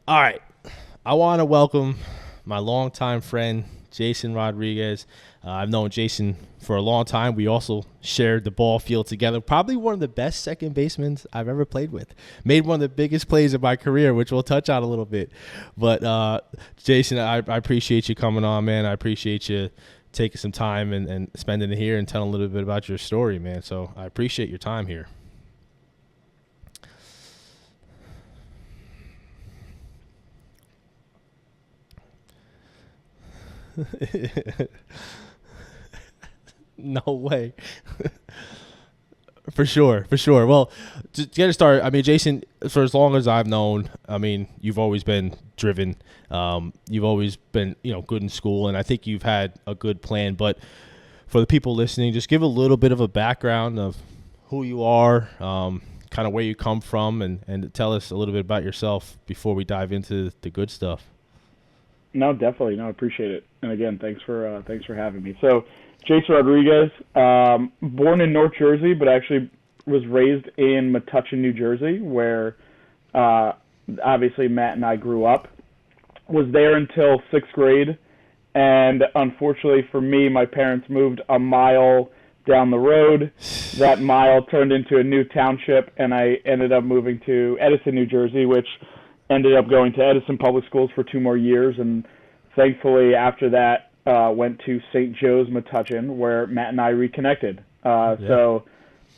All right. I want to welcome my longtime friend, Jason Rodriquez. I've known Jason for a long time. We also shared the ball field together. Probably one of the best second basemen I've ever played with. Made one of the biggest plays of my career, which we'll touch on a little bit. But, Jason, I appreciate you coming on, man. I appreciate you taking some time and spending it here and telling a little bit about your story, man. So I appreciate your time here. No way. For sure. Well, to get it started, I mean, Jason, for as long as I've known, I mean, you've always been driven. You've always been, good in school, and I think you've had a good plan. But for the people listening, just give a little bit of a background of who you are, kind of where you come from, and tell us a little bit about yourself before we dive into the good stuff. No, definitely. No, I appreciate it. And again, thanks for having me. So, Jason Rodriguez, born in North Jersey, but actually was raised in Metuchen, New Jersey, where obviously Matt and I grew up. Was there until sixth grade, and unfortunately for me, my parents moved a mile down the road. That mile turned into a new township, and I ended up moving to Edison, New Jersey, which ended up going to Edison Public Schools for 2 more years, and thankfully after that went to St. Joe's Metuchen, where Matt and I reconnected. So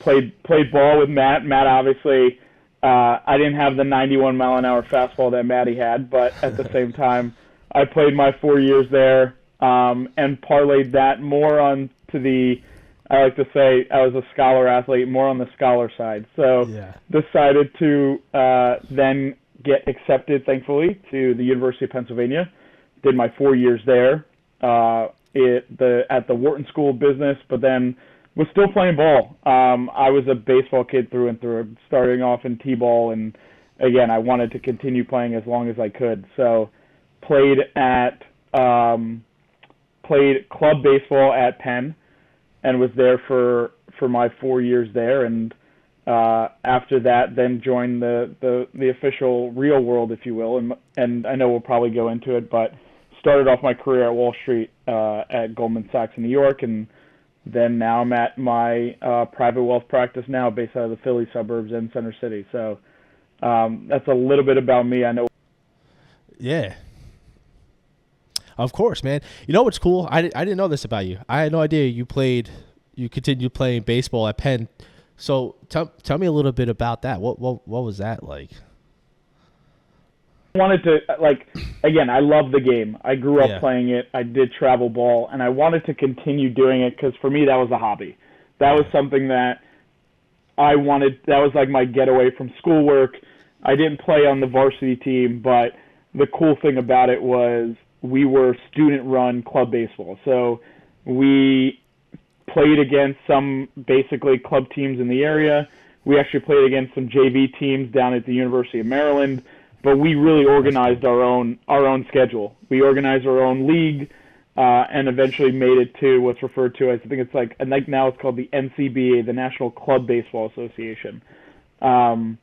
played ball with Matt. Matt obviously, I didn't have the 91-mile-an-hour fastball that Matty had, but at the same time, I played my 4 years there and parlayed that more on to the, I like to say I was a scholar athlete, more on the scholar side. So decided to then get accepted, thankfully, to the University of Pennsylvania. Did my 4 years there at the Wharton School of Business, but then was still playing ball. I was a baseball kid through and through, starting off in T-ball, and again, I wanted to continue playing as long as I could. So played club baseball at Penn, and was there for my 4 years there, and after that, then joined the official real world, if you will, and I know we'll probably go into it, but started off my career at Wall Street at Goldman Sachs in New York, and then now I'm at my private wealth practice now, based out of the Philly suburbs in Center City. So that's a little bit about me. I know. Yeah. Of course, man. You know what's cool? I didn't know this about you. I had no idea you continued playing baseball at Penn. So tell me a little bit about that. What was that like? I wanted to, again, I love the game. I grew up playing it. I did travel ball, and I wanted to continue doing it because for me that was a hobby. That was something that I wanted. That was like my getaway from schoolwork. I didn't play on the varsity team, but the cool thing about it was we were student-run club baseball. So we played against some basically club teams in the area. We actually played against some JV teams down at the University of Maryland, but we really organized our own schedule. We organized our own league, and eventually made it to what's referred to as, I think it's like now it's called the NCBA, the National Club Baseball Association. So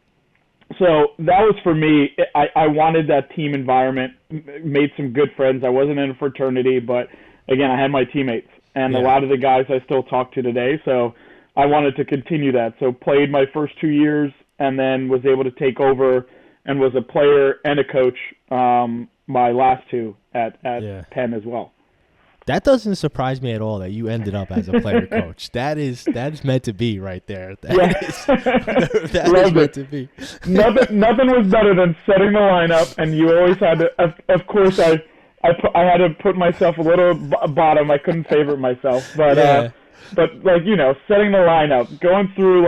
that was for me. I wanted that team environment, made some good friends. I wasn't in a fraternity, but again, I had my teammates. And a lot of the guys I still talk to today, so I wanted to continue that. So played my first 2 years, and then was able to take over and was a player and a coach my last 2 at Penn as well. That doesn't surprise me at all that you ended up as a player coach. That is meant to be right there. That is meant to be. Nothing was better than setting the lineup, and you always had to. Of course, I had to put myself a little bottom. I couldn't favorite myself, but setting the lineup, going through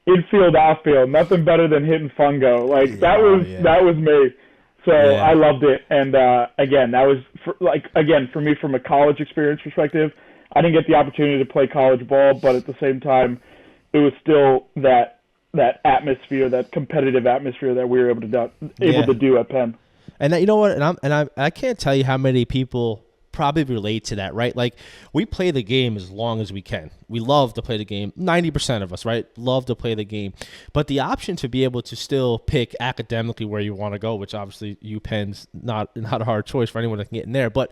infield, outfield, nothing better than hitting fungo. That was me. So I loved it, and again, that was for me from a college experience perspective. I didn't get the opportunity to play college ball, but at the same time, it was still that atmosphere, that competitive atmosphere that we were able to do at Penn. And you know what? And I can't tell you how many people probably relate to that, right? Like, we play the game as long as we can. We love to play the game. 90% of us, right, love to play the game. But the option to be able to still pick academically where you want to go, which obviously UPenn's not a hard choice for anyone that can get in there, but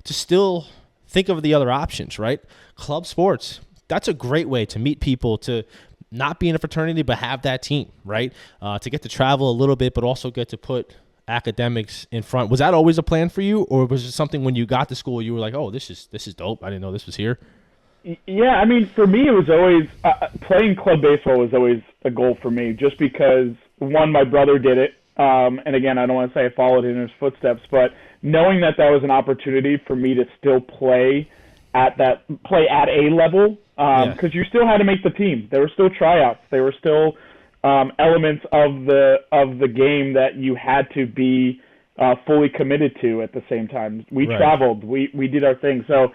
to still think of the other options, right? Club sports, that's a great way to meet people, to not be in a fraternity but have that team, right? To get to travel a little bit but also get to put academics in front. Was that always a plan for you, or was it something when you got to school you were like, oh, this is dope, I didn't know this was here? Yeah, I mean, for me, it was always playing club baseball was always a goal for me, just because, one, my brother did it, and again, I don't want to say I followed in his footsteps, but knowing that was an opportunity for me to still play at a level, because you still had to make the team. There were still tryouts. There were still elements of the game that you had to be fully committed to at the same time. We traveled. We did our thing. So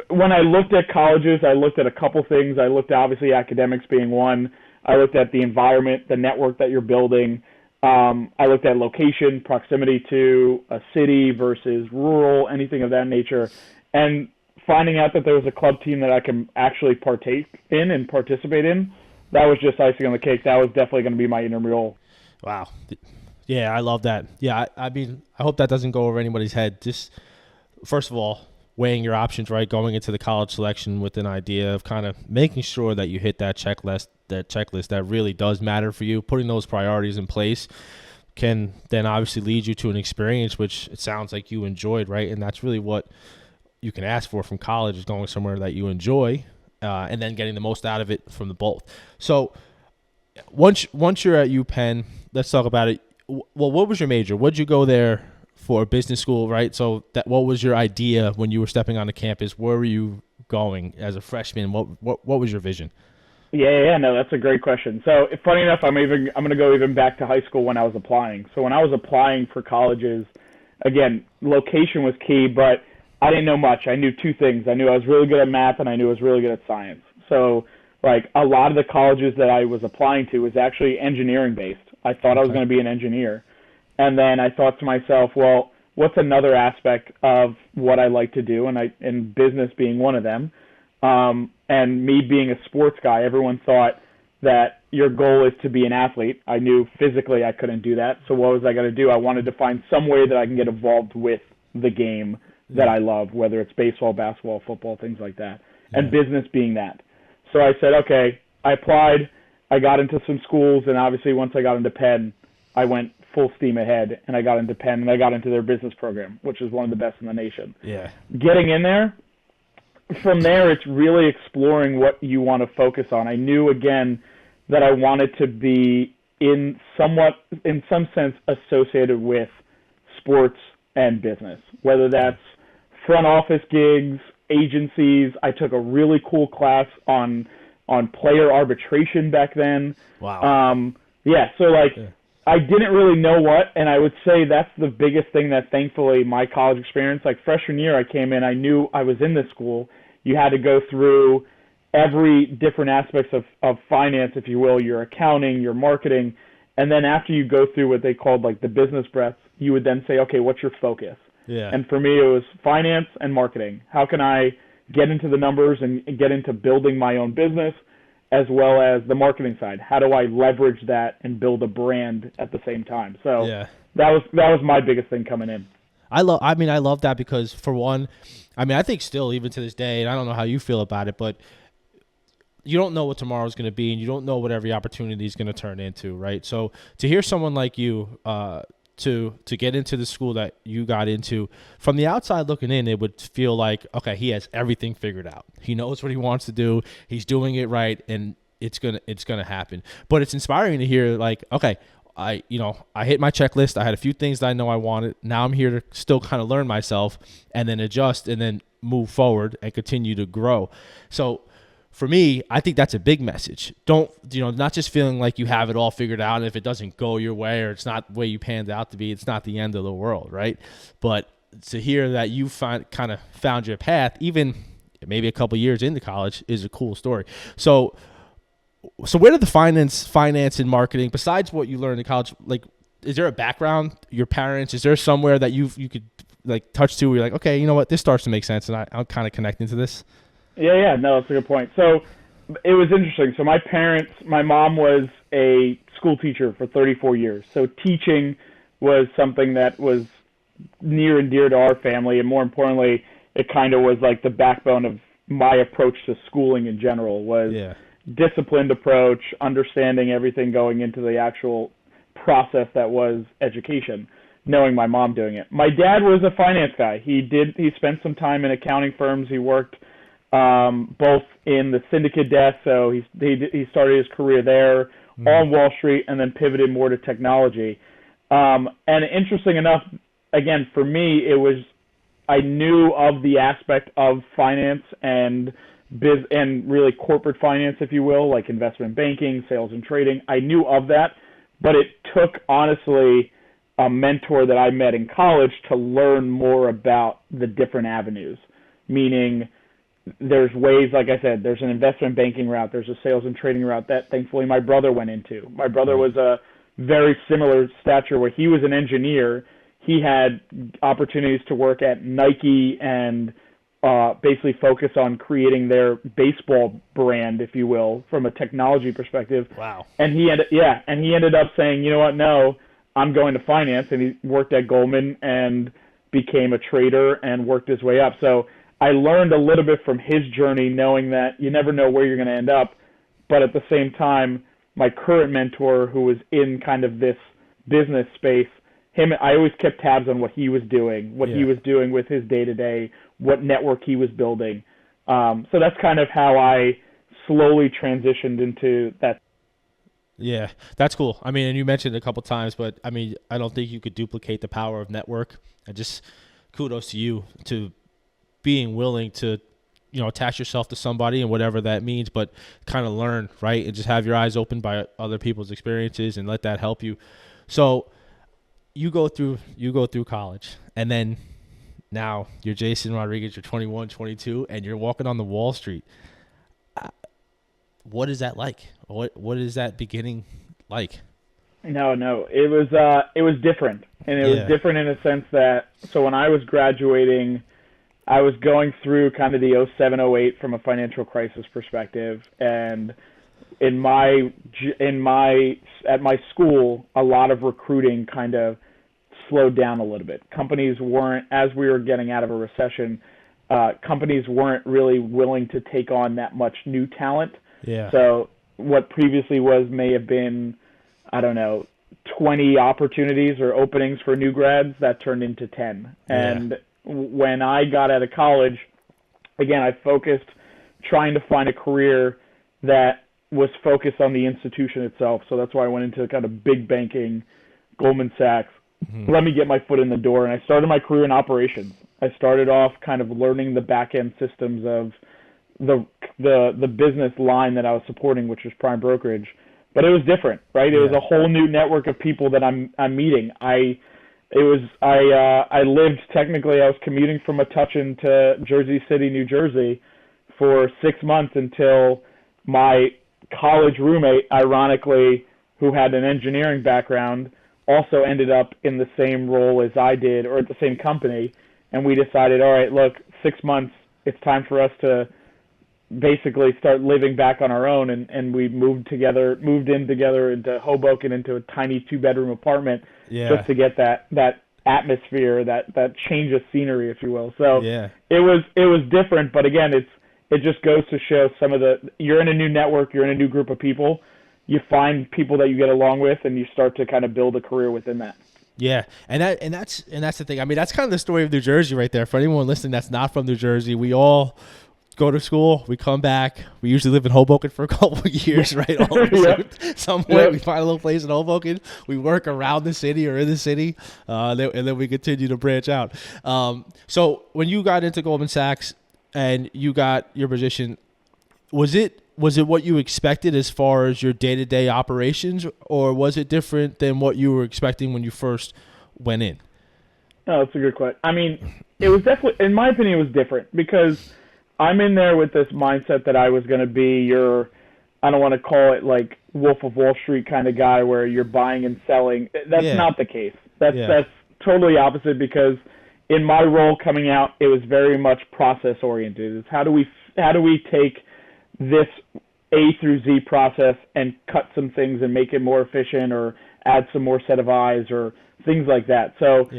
when I looked at colleges, I looked at a couple things. I looked at, obviously, academics being one. I looked at the environment, the network that you're building. I looked at location, proximity to a city versus rural, anything of that nature. And finding out that there was a club team that I can actually partake in and participate in, that was just icing on the cake. That was definitely going to be my intramural. Wow. Yeah, I love that. Yeah, I mean, I hope that doesn't go over anybody's head. Just, first of all, weighing your options, right, going into the college selection with an idea of kind of making sure that you hit that checklist that really does matter for you. Putting those priorities in place can then obviously lead you to an experience which it sounds like you enjoyed, right? And that's really what you can ask for from college, is going somewhere that you enjoy, and then getting the most out of it from the both. So once you're at UPenn, let's talk about it. Well, what was your major? What did you go there for? Business school, right? So what was your idea when you were stepping onto campus? Where were you going as a freshman? What was your vision? Yeah, no, that's a great question. So, funny enough, I'm going to go even back to high school when I was applying. So when I was applying for colleges, again, location was key, but I didn't know much. I knew two things. I knew I was really good at math, and I knew I was really good at science. So, like, a lot of the colleges that I was applying to was actually engineering based. I thought I was going to be an engineer. And then I thought to myself, well, what's another aspect of what I like to do? And business being one of them. And me being a sports guy, everyone thought that your goal is to be an athlete. I knew physically I couldn't do that. So what was I going to do? I wanted to find some way that I can get involved with the game that I love, whether it's baseball, basketball, football, things like that. Yeah. And business being that. So I said, okay, I applied. I got into some schools, and obviously once I got into Penn, I went full steam ahead, and I got into Penn, and I got into their business program, which is one of the best in the nation. Yeah. Getting in there, from there, it's really exploring what you want to focus on. I knew, again, that I wanted to be in some sense, associated with sports and business, whether that's front office gigs, agencies. I took a really cool class on player arbitration back then. Wow. I didn't really know what, and I would say that's the biggest thing that thankfully my college experience, like freshman year I came in, I knew I was in this school. You had to go through every different aspects of finance, if you will, your accounting, your marketing, and then after you go through what they called like the business breadth, you would then say, okay, what's your focus? Yeah. And for me, it was finance and marketing. How can I get into the numbers and get into building my own business, as well as the marketing side? How do I leverage that and build a brand at the same time? So yeah. that was my biggest thing coming in. I love that because, for one, I think still, even to this day, and I don't know how you feel about it, but you don't know what tomorrow's going to be, and you don't know what every opportunity is going to turn into, right? So to hear someone like you to get into the school that you got into, from the outside looking in, it would feel like, okay, he has everything figured out. He knows what he wants to do. He's doing it right, and it's gonna happen. But it's inspiring to hear, like, okay, I hit my checklist. I had a few things that I know I wanted. Now I'm here to still kind of learn myself and then adjust and then move forward and continue to grow. So for me, I think that's a big message. Don't, not just feeling like you have it all figured out, and if it doesn't go your way or it's not the way you panned out to be, it's not the end of the world, right? But to hear that you kind of found your path, even maybe a couple years into college, is a cool story. So where did the finance and marketing, besides what you learned in college, like, is there a background, your parents, is there somewhere that you could like touch to where you're like, okay, you know what, this starts to make sense, and I'm kind of connecting to this? Yeah, no, that's a good point. So it was interesting. So my mom was a school teacher for 34 years. So teaching was something that was near and dear to our family, and more importantly, it kind of was like the backbone of my approach to schooling in general was disciplined approach, understanding everything going into the actual process that was education, knowing my mom doing it. My dad was a finance guy. He spent some time in accounting firms. He worked both in the syndicate desk, so he started his career there on Wall Street and then pivoted more to technology. And interesting enough, again, for me, I knew of the aspect of finance and really corporate finance, if you will, like investment banking, sales and trading. I knew of that, but it took, honestly, a mentor that I met in college to learn more about the different avenues, meaning there's ways, like I said, there's an investment banking route, there's a sales and trading route that thankfully my brother went into. My brother was a very similar stature where he was an engineer. He had opportunities to work at Nike and basically focus on creating their baseball brand, if you will, from a technology perspective. Wow. And he ended up saying, you know what, no, I'm going to finance, and he worked at Goldman and became a trader and worked his way up. So I learned a little bit from his journey, knowing that you never know where you're going to end up. But at the same time, my current mentor, who was in kind of this business space, I always kept tabs on what he was doing, he was doing with his day-to-day, what network he was building. So that's kind of how I slowly transitioned into that. Yeah, that's cool. I mean, and you mentioned it a couple times, but I mean, I don't think you could duplicate the power of network. And just kudos to you to being willing to, attach yourself to somebody and whatever that means, but kind of learn, right? And just have your eyes open by other people's experiences and let that help you. So you go through college, and then now you're Jason Rodriquez, you're 21, 22, and you're walking on the Wall Street. What is that like? What is that beginning like? No, it was different, and it was different in a sense that, so when I was graduating, I was going through kind of the 07, 08 from a financial crisis perspective, and at my school, a lot of recruiting kind of slowed down a little bit. Companies weren't, as we were getting out of a recession, companies weren't really willing to take on that much new talent. Yeah. So what previously may have been, 20 opportunities or openings for new grads, that turned into 10. And when I got out of college, again, I focused trying to find a career that was focused on the institution itself. So that's why I went into kind of big banking, Goldman Sachs. Let me get my foot in the door. And I started my career in operations. I started off kind of learning the back end systems of the business line that I was supporting, which was prime brokerage. But it was different, right? It was a whole new network of people that I'm meeting. I lived, technically, I was commuting from Metuchen to Jersey City, New Jersey for 6 months until my college roommate, ironically, who had an engineering background, also ended up in the same role as I did, or at the same company. And we decided, all right, look, 6 months, it's time for us to basically start living back on our own. And we moved in together into Hoboken, into a tiny 2-bedroom apartment, just to get that atmosphere, that change of scenery, if you will. So it was different, but again, it just goes to show you're in a new network, you're in a new group of people, you find people that you get along with, and you start to kind of build a career within that. Yeah, and that's the thing. I mean, that's kind of the story of New Jersey right there. For anyone listening that's not from New Jersey, we all go to school, we come back, we usually live in Hoboken for a couple of years, right? All of some point, we find a little place in Hoboken, we work around the city or in the city, and then we continue to branch out. So when you got into Goldman Sachs and you got your position, was it what you expected as far as your day-to-day operations, or was it different than what you were expecting when you first went in? Oh, that's a good question. I mean, it was definitely, in my opinion, it was different because I'm in there with this mindset that I was going to be I don't want to call it like Wolf of Wall Street kind of guy where you're buying and selling. That's not the case. That's totally opposite, because in my role coming out, it was very much process oriented. It's how do we take this A through Z process and cut some things and make it more efficient, or add some more set of eyes, or things like that. So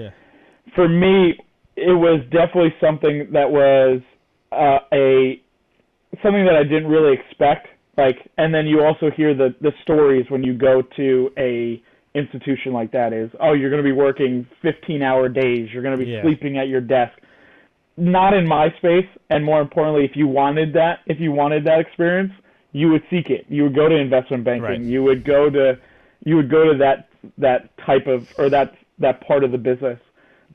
for me, it was definitely something that was something that I didn't really expect. And then you also hear the stories when you go to a institution like that is, oh, you're going to be working 15-hour days. You're going to be sleeping at your desk. Not in my space. And more importantly, if you wanted that experience, you would seek it. You would go to investment banking. Right. You would go to that type of, or that part of the business.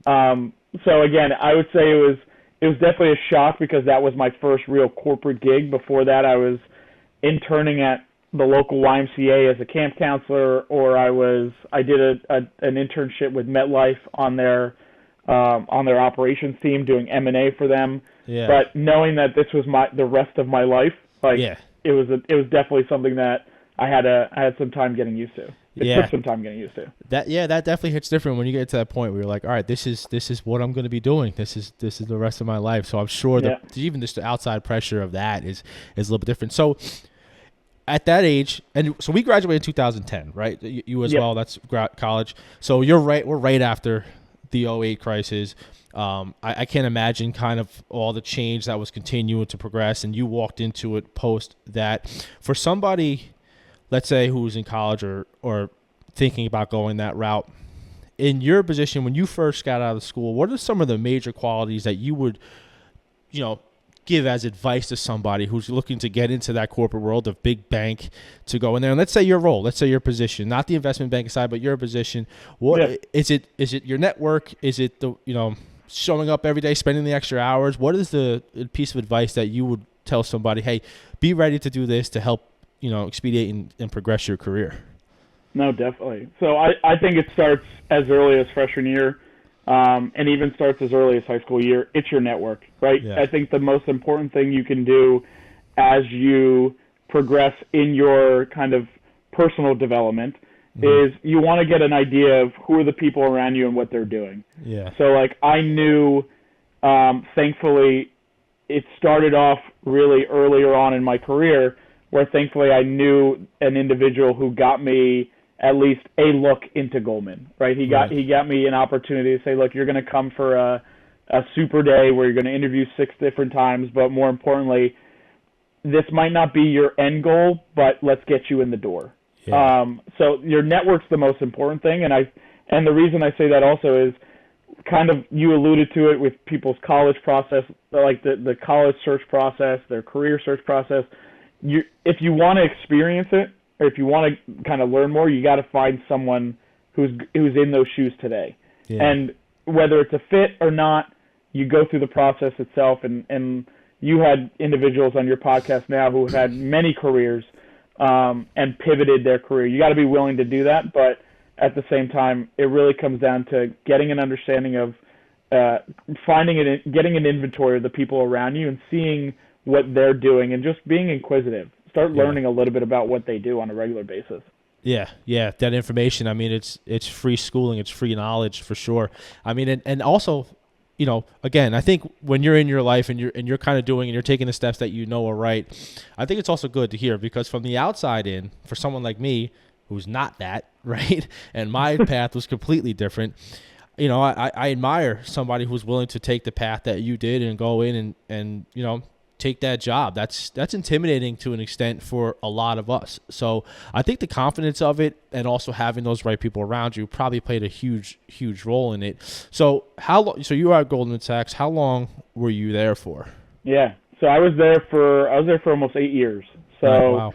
So again, I would say it was definitely a shock, because that was my first real corporate gig. Before that, I was interning at the local YMCA as a camp counselor, or I did an internship with MetLife on their operations team doing M&A for them. Yeah. But knowing that this was the rest of my life, it was definitely something that I had some time getting used to. It took some time getting used to. That definitely hits different when you get to that point where you're like, all right, this is what I'm going to be doing. This is the rest of my life. So I'm sure that even just the outside pressure of that is a little bit different. So at that age, and so we graduated in 2010, right? You as well. That's college. So we're right after the '08 crisis. I can't imagine kind of all the change that was continuing to progress, and you walked into it post that. For somebody, let's say, who's in college or thinking about going that route, in your position when you first got out of school, what are some of the major qualities that you would, give as advice to somebody who's looking to get into that corporate world of big bank, to go in there? And let's say your role, let's say your position, not the investment banking side, but your position. What is it? Is it your network? Is it the showing up every day, spending the extra hours? What is the piece of advice that you would tell somebody? Hey, be ready to do this to help expedite and progress your career. No, definitely. So I think it starts as early as freshman year, and even starts as early as high school year. It's your network, right? Yeah. I think the most important thing you can do as you progress in your kind of personal development is you want to get an idea of who are the people around you and what they're doing. Yeah. So I knew, thankfully, it started off really earlier on in my career, where thankfully I knew an individual who got me at least a look into Goldman, right? He got me an opportunity to say, look, you're going to come for a super day where you're going to interview 6 different times, but more importantly, this might not be your end goal, but let's get you in the door. Yeah. So your network's the most important thing, and the reason I say that also is kind of, you alluded to it with people's college process, like the college search process, their career search process. If you want to experience it, or if you want to kind of learn more, you got to find someone who's in those shoes today. Yeah. And whether it's a fit or not, you go through the process itself. And you had individuals on your podcast now who have had many careers and pivoted their career. You got to be willing to do that, but at the same time, it really comes down to getting an understanding of getting an inventory of the people around you and seeing what they're doing, and just being inquisitive. Start learning a little bit about what they do on a regular basis. Yeah, that information. I mean, it's free schooling, it's free knowledge for sure. I mean, and also, again, I think when you're in your life and you're kind of doing and you're taking the steps that are right, I think it's also good to hear, because from the outside in, for someone like me who's not that, right, and my path was completely different. I admire somebody who's willing to take the path that you did and go in and take that job. That's intimidating to an extent for a lot of us. So I think the confidence of it, and also having those right people around you, probably played a huge role in it. So so you were at Goldman Sachs. How long were you there for? Yeah. So I was there for almost 8 years. So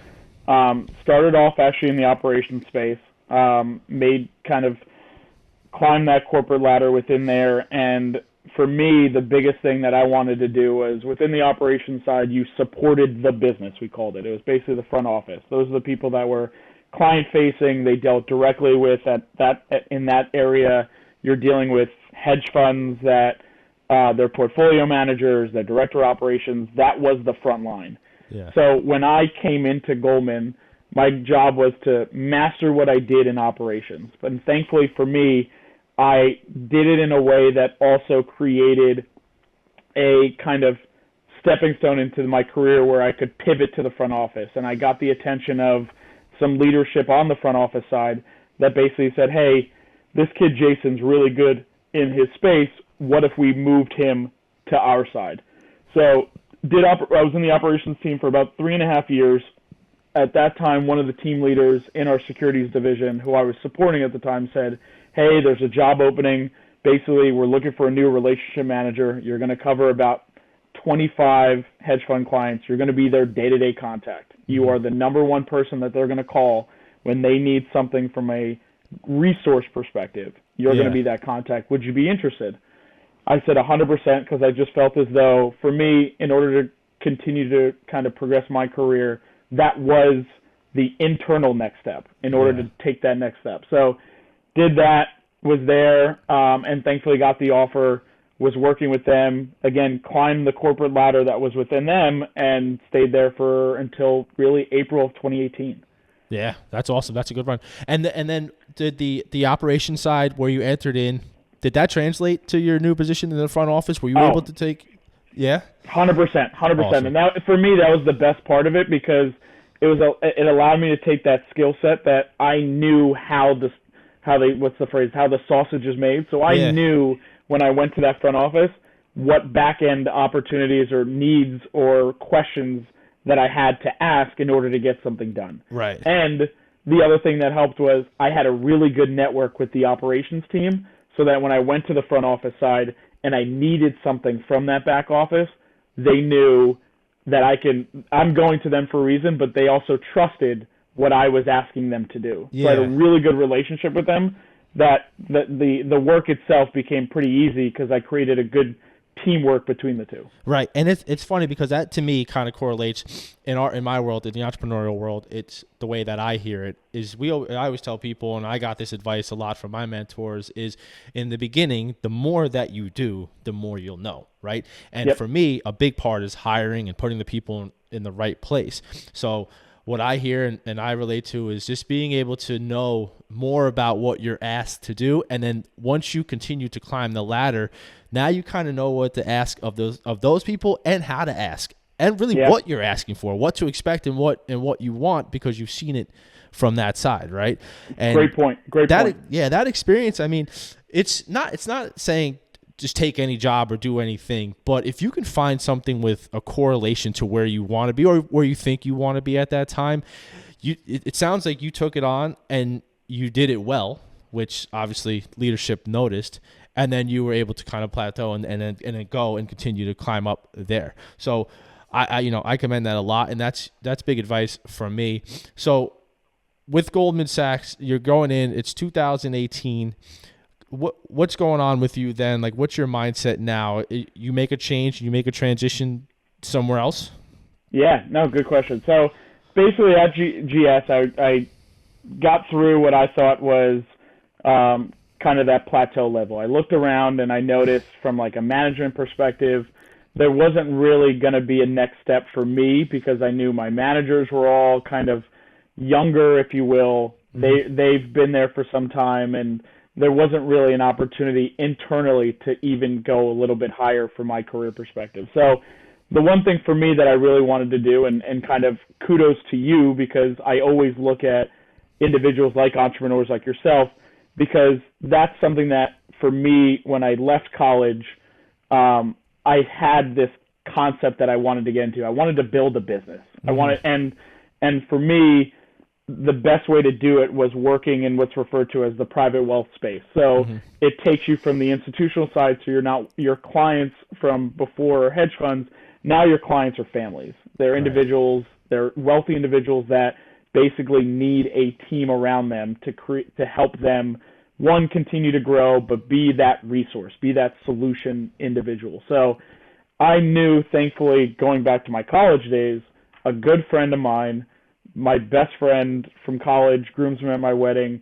started off actually in the operations space, climbed that corporate ladder within there. And for me, the biggest thing that I wanted to do was, within the operations side, you supported the business, we called it. It was basically the front office. Those are the people that were client-facing. They dealt directly with in that area. You're dealing with hedge funds, that their portfolio managers, their director of operations. That was the front line. Yeah. So when I came into Goldman, my job was to master what I did in operations. But thankfully for me, I did it in a way that also created a kind of stepping stone into my career where I could pivot to the front office. And I got the attention of some leadership on the front office side that basically said, hey, this kid Jason's really good in his space. What if we moved him to our side? So I was in the operations team for about 3.5 years. At that time, one of the team leaders in our securities division, who I was supporting at the time, said, hey, there's a job opening. Basically, we're looking for a new relationship manager. You're going to cover about 25 hedge fund clients. You're going to be their day-to-day contact. You are the number one person that they're going to call when they need something from a resource perspective. You're going to be that contact. Would you be interested? I said 100% because I just felt as though, for me, in order to continue to kind of progress my career, that was the internal next step in order to take that next step. So did that, was there, and thankfully got the offer, was working with them, again, climbed the corporate ladder that was within them, and stayed there until really April of 2018. Yeah, that's awesome. That's a good run. And then did the operation side where you entered in, did that translate to your new position in the front office? Were you able to take? Yeah. 100%. Awesome. And that, for me, that was the best part of it because it allowed me to take that skill set that I knew how the sausage is made. So I knew when I went to that front office what back end opportunities or needs or questions that I had to ask in order to get something done. Right. And the other thing that helped was I had a really good network with the operations team, so that when I went to the front office side and I needed something from that back office, they knew that I'm going to them for a reason, but they also trusted what I was asking them to do. Yeah. So I had a really good relationship with them that the work itself became pretty easy because I created a good teamwork between the two. Right. And it's funny because that to me kind of correlates in my world, in the entrepreneurial world. It's the way that I hear it is I always tell people, and I got this advice a lot from my mentors, is in the beginning, the more that you do, the more you'll know. Right. And for me, a big part is hiring and putting the people in the right place. So what I hear and I relate to is just being able to know more about what you're asked to do. And then once you continue to climb the ladder, now you kind of know what to ask of those people and how to ask and really what you're asking for, what to expect and what you want because you've seen it from that side. Right. And Great point. Yeah. That experience, I mean, it's not saying just take any job or do anything. But if you can find something with a correlation to where you want to be or where you think you want to be at that time, it sounds like you took it on and you did it well, which obviously leadership noticed. And then you were able to kind of plateau and then go and continue to climb up there. So I commend that a lot. And that's big advice from me. So with Goldman Sachs, you're going in, it's 2018. What's going on with you then? Like, what's your mindset now? You make a change, you make a transition somewhere else? Yeah, no, good question. So basically at GS, I got through what I thought was kind of that plateau level. I looked around and I noticed from like a management perspective, there wasn't really going to be a next step for me because I knew my managers were all kind of younger, if you will. They've been there for some time and there wasn't really an opportunity internally to even go a little bit higher from my career perspective. So the one thing for me that I really wanted to do, and kind of kudos to you because I always look at individuals like entrepreneurs like yourself, because that's something that for me, when I left college, I had this concept that I wanted to get into. I wanted to build a business. I wanted, and for me, the best way to do it was working in what's referred to as the private wealth space. So it takes you from the institutional side, so you're not your clients from before are hedge funds. Now your clients are families. They're individuals. They're wealthy individuals that basically need a team around them to help them, one, continue to grow, but be that resource, be that solution individual. So I knew, thankfully, going back to my college days, a good friend of mine, my best friend from college, groomsman at my wedding,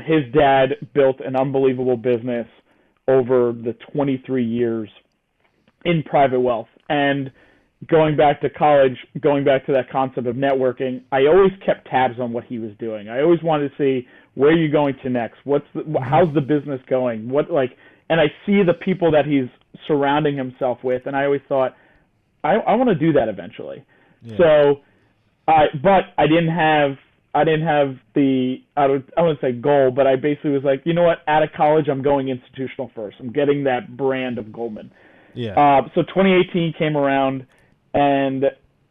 his dad built an unbelievable business over the 23 years in private wealth. And going back to college, going back to that concept of networking, I always kept tabs on what he was doing. I always wanted to see, where are you going to next? How's the business going? And I see the people that he's surrounding himself with, and I always thought, I want to do that eventually. Yeah. So, but I didn't have the, I wouldn't say goal, but I basically was like, you know what? Out of college, I'm going institutional first. I'm getting that brand of Goldman. Yeah. So 2018 came around, and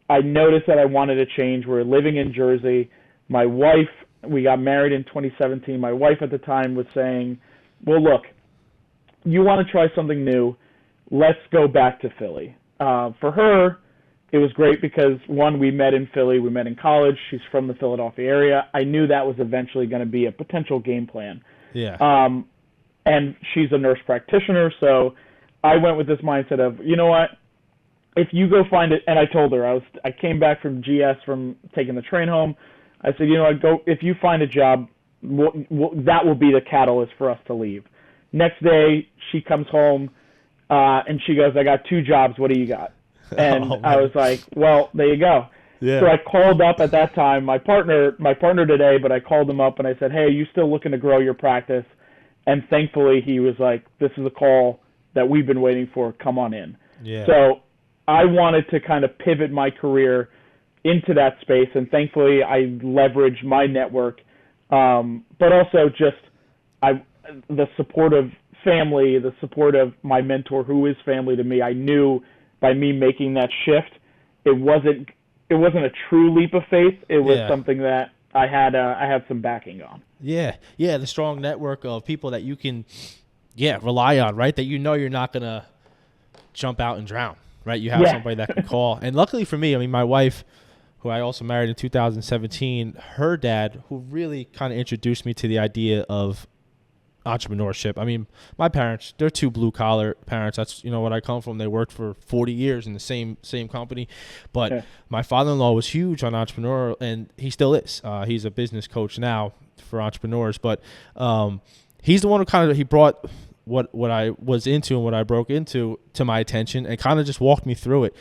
I noticed that I wanted to change. We were living in Jersey. My wife, we got married in 2017. My wife at the time was saying, well, look, you want to try something new. Let's go back to Philly. For her, it was great because, one, we met in Philly. We met in college. She's from the Philadelphia area. I knew that was eventually going to be a potential game plan. Yeah. And she's a nurse practitioner, so I went with this mindset of, you know what, if you go find it, and I told her, I came back from GS from taking the train home. I said, you know what, if you find a job, that will be the catalyst for us to leave. Next day, she comes home, and she goes, I got 2 jobs. What do you got? And I was like, well, there you go. Yeah. So I called up at that time my partner today, but I called him up and I said, hey, are you still looking to grow your practice? And thankfully, he was like, this is a call that we've been waiting for. Come on in. Yeah. So I wanted to kind of pivot my career into that space, and thankfully I leveraged my network, but also just the support of family, the support of my mentor, who is family to me. I knew by me making that shift, it wasn't a true leap of faith. It was something that I had some backing on. Yeah, the strong network of people that you can, rely on, right? That you're not gonna jump out and drown, right? You have somebody that can call. And luckily for me, I mean, my wife, who I also married in 2017, her dad, who really kind of introduced me to the idea of entrepreneurship. I mean, my parents, they're 2 blue collar parents. That's, what I come from. They worked for 40 years in the same company. But my father-in-law was huge on entrepreneurial, and he still is. He's a business coach now for entrepreneurs. But he's the one who he brought what I was into and what I broke into to my attention and kind of just walked me through it.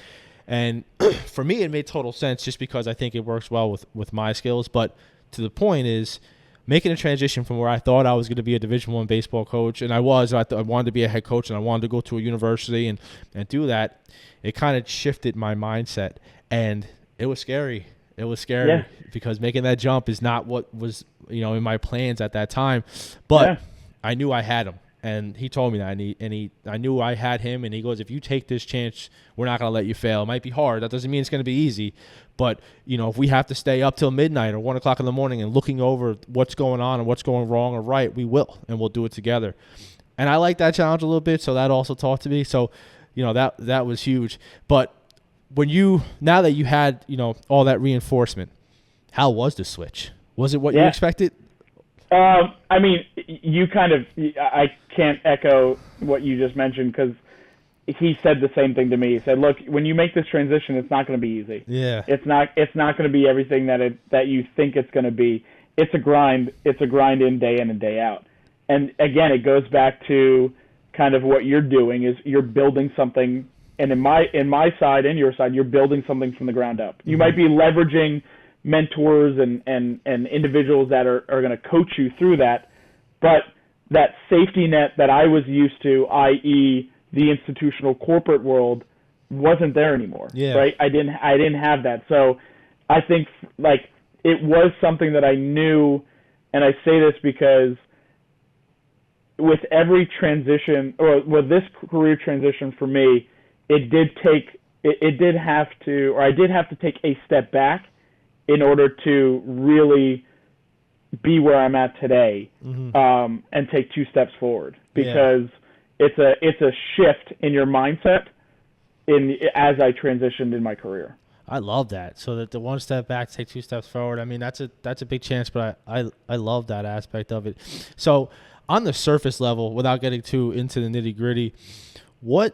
And for me, it made total sense just because I think it works well with my skills. But to the point is, making a transition from where I thought I was going to be a Division I baseball coach, and I wanted to be a head coach, and I wanted to go to a university and do that, it kind of shifted my mindset, and it was scary. It was scary because making that jump is not what was in my plans at that time, but I knew I had him, and he told me that, and I knew I had him, and he goes, if you take this chance, we're not going to let you fail. It might be hard. That doesn't mean it's going to be easy. But, if we have to stay up till midnight or 1 o'clock in the morning and looking over what's going on and what's going wrong or right, we will, and we'll do it together. And I like that challenge a little bit, so that also talked to me. So, that was huge. But now that you had, all that reinforcement, how was the switch? Was it what you expected? I mean, I can't echo what you just mentioned because he said the same thing to me. He said, look, when you make this transition, it's not going to be easy. Yeah. It's not going to be everything that you think it's going to be. It's a grind. It's a grind in and day out. And again, it goes back to kind of what you're doing is you're building something. And in my side and your side, you're building something from the ground up. You might be leveraging mentors and individuals that are going to coach you through that. But that safety net that I was used to, i.e., the institutional corporate world, wasn't there anymore. Yeah. Right? I didn't have that. So I think it was something that I knew, and I say this because with every transition, or with this career transition for me, I did have to take a step back in order to really be where I'm at today, and take 2 steps forward, because it's a shift in your mindset as I transitioned in my career. I love that. So that the 1 step back, take 2 steps forward. I mean, that's a big chance, but I love that aspect of it. So on the surface level, without getting too into the nitty gritty, what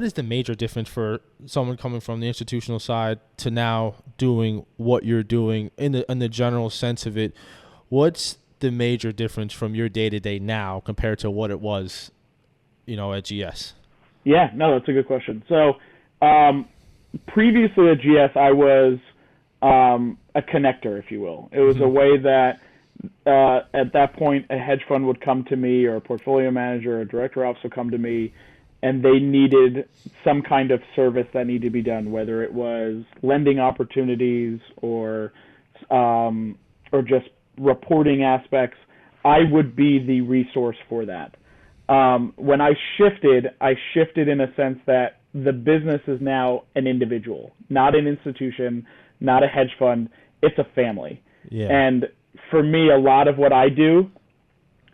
is the major difference for someone coming from the institutional side to now doing what you're doing in the general sense of it? What's the major difference from your day-to-day now compared to what it was, at GS? Yeah, no, that's a good question. So previously at GS, I was a connector, if you will. It was a way that at that point a hedge fund would come to me, or a portfolio manager or a director office would come to me, and they needed some kind of service that needed to be done, whether it was lending opportunities or just reporting aspects. I would be the resource for that. When I shifted in a sense that the business is now an individual, not an institution, not a hedge fund. It's a family. Yeah. And for me, a lot of what I do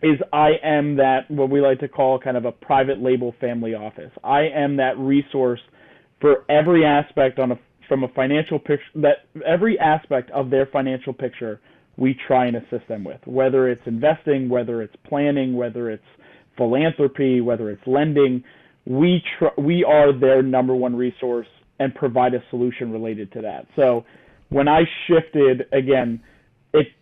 is I am that, what we like to call kind of a private label family office. I am that resource for every aspect from a financial picture, that every aspect of their financial picture we try and assist them with, whether it's investing, whether it's planning, whether it's philanthropy, whether it's lending. We are their number one resource and provide a solution related to that. So when I shifted, again,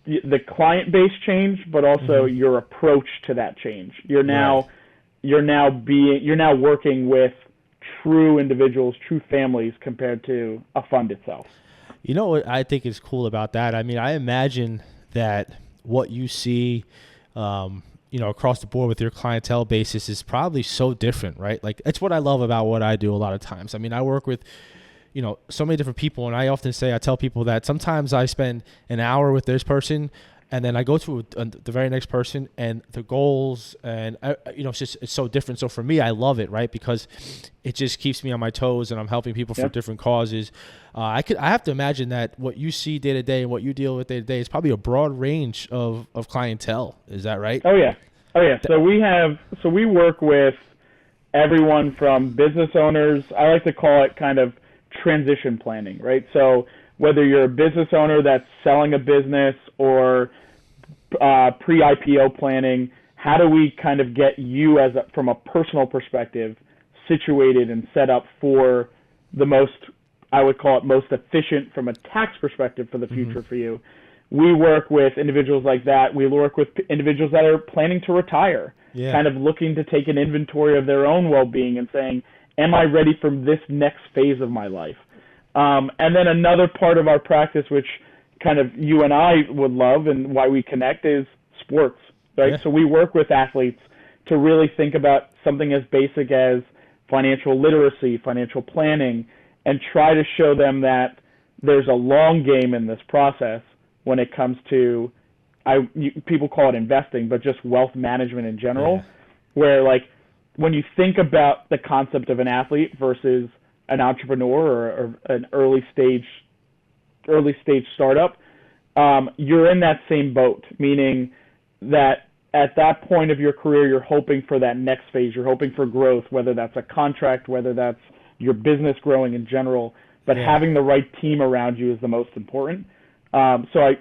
the client base changed, but also your approach to that change. You're now working with true individuals, true families, compared to a fund itself. You know what I think is cool about that? I mean, I imagine that what you see, across the board with your clientele basis is probably so different, right? Like, it's what I love about what I do a lot of times. I mean, I work with, so many different people, and I tell people that sometimes I spend an hour with this person, and then I go to the very next person, and the goals, and it's so different. So for me, I love it, right? Because it just keeps me on my toes, and I'm helping people for different causes. I have to imagine that what you see day to day and what you deal with day to day is probably a broad range of clientele. Is that right? Oh yeah. So we work with everyone from business owners. I like to call it kind of transition planning, right? So whether you're a business owner that's selling a business or pre-IPO planning, how do we kind of get you from a personal perspective situated and set up for the most, I would call it most efficient from a tax perspective for the future for you? We work with individuals like that. We work with individuals that are planning to retire, kind of looking to take an inventory of their own well-being and saying, am I ready for this next phase of my life? And then another part of our practice, which kind of you and I would love and why we connect, is sports, right? Yeah. So we work with athletes to really think about something as basic as financial literacy, financial planning, and try to show them that there's a long game in this process when it comes to, people call it investing, but just wealth management in general, where like when you think about the concept of an athlete versus an entrepreneur or an early stage startup, you're in that same boat, meaning that at that point of your career, you're hoping for that next phase. You're hoping for growth, whether that's a contract, whether that's your business growing in general, but having the right team around you is the most important.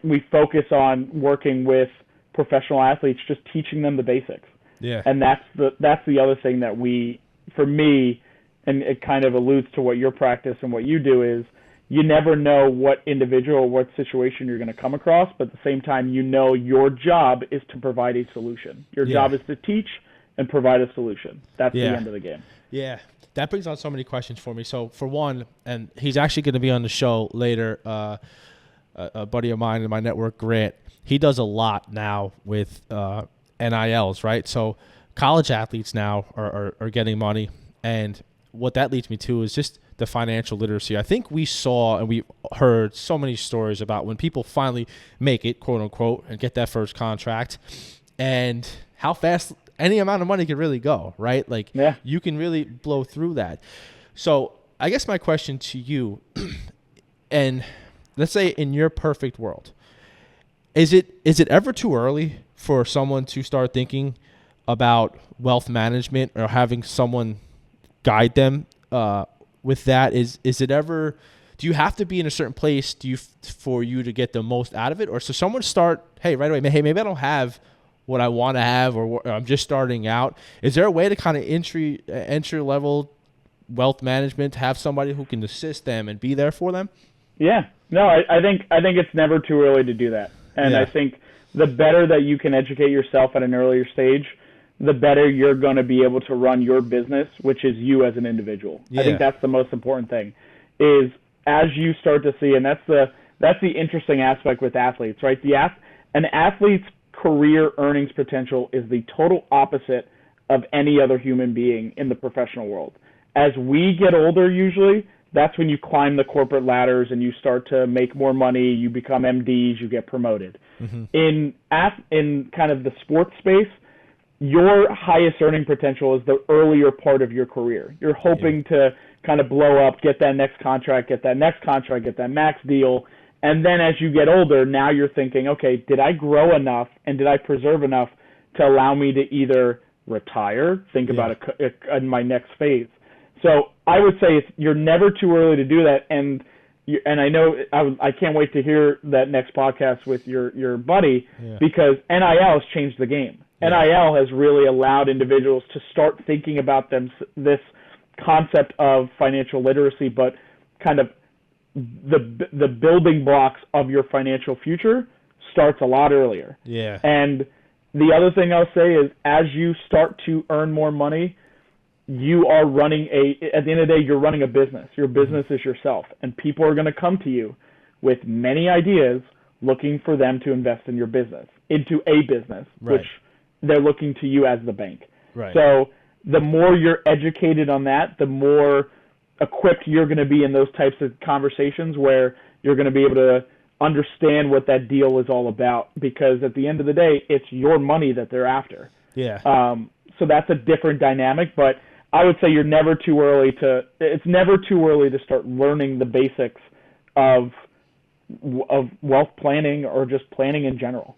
We focus on working with professional athletes, just teaching them the basics. Yeah. And that's the other thing that for me, and it kind of alludes to what your practice and what you do is, you never know what individual or what situation you're going to come across, but at the same time, your job is to provide a solution. Your job is to teach and provide a solution. That's the end of the game. Yeah. That brings on so many questions for me. So for one, and he's actually going to be on the show later, a buddy of mine in my network, Grant, he does a lot now with NILs, right? So college athletes now are getting money, and what that leads me to is just the financial literacy. I think we saw and we heard so many stories about when people finally make it, quote unquote, and get that first contract, and how fast any amount of money can really go, right? Like you can really blow through that. So I guess my question to you, and let's say in your perfect world, is it ever too early for someone to start thinking about wealth management or having someone guide them with that? Is it ever, do you have to be in a certain place for you to get the most out of it? Or so someone start, hey, right away, hey, maybe I don't have what I want to have, or I'm just starting out. Is there a way to kind of entry level wealth management to have somebody who can assist them and be there for them? Yeah, no, I think it's never too early to do that. And I think the better that you can educate yourself at an earlier stage, the better you're going to be able to run your business, which is you as an individual. I think that's the most important thing. is as you start to see, and that's the interesting aspect with athletes, right? An athlete's career earnings potential is the total opposite of any other human being in the professional world. As we get older, usually, that's when you climb the corporate ladders and you start to make more money, you become MDs, you get promoted. Mm-hmm. In kind of the sports space, your highest earning potential is the earlier part of your career. You're hoping to kind of blow up, get that next contract, get that max deal. And then as you get older, now you're thinking, okay, did I grow enough and did I preserve enough to allow me to either retire, think about my next phase? So I would say you're never too early to do that. And I know I can't wait to hear that next podcast with your buddy because NIL has changed the game. Yeah. NIL has really allowed individuals to start thinking about this concept of financial literacy, but kind of the building blocks of your financial future starts a lot earlier. Yeah. And the other thing I'll say is as you start to earn more money, you are running at the end of the day, you're running a business. Your business is yourself. And people are going to come to you with many ideas looking for them to invest in your business, into a business, which they're looking to you as the bank. Right. So the more you're educated on that, the more equipped you're going to be in those types of conversations where you're going to be able to understand what that deal is all about, because at the end of the day, it's your money that they're after. Yeah. So that's a different dynamic, but I would say it's never too early to start learning the basics of wealth planning or just planning in general.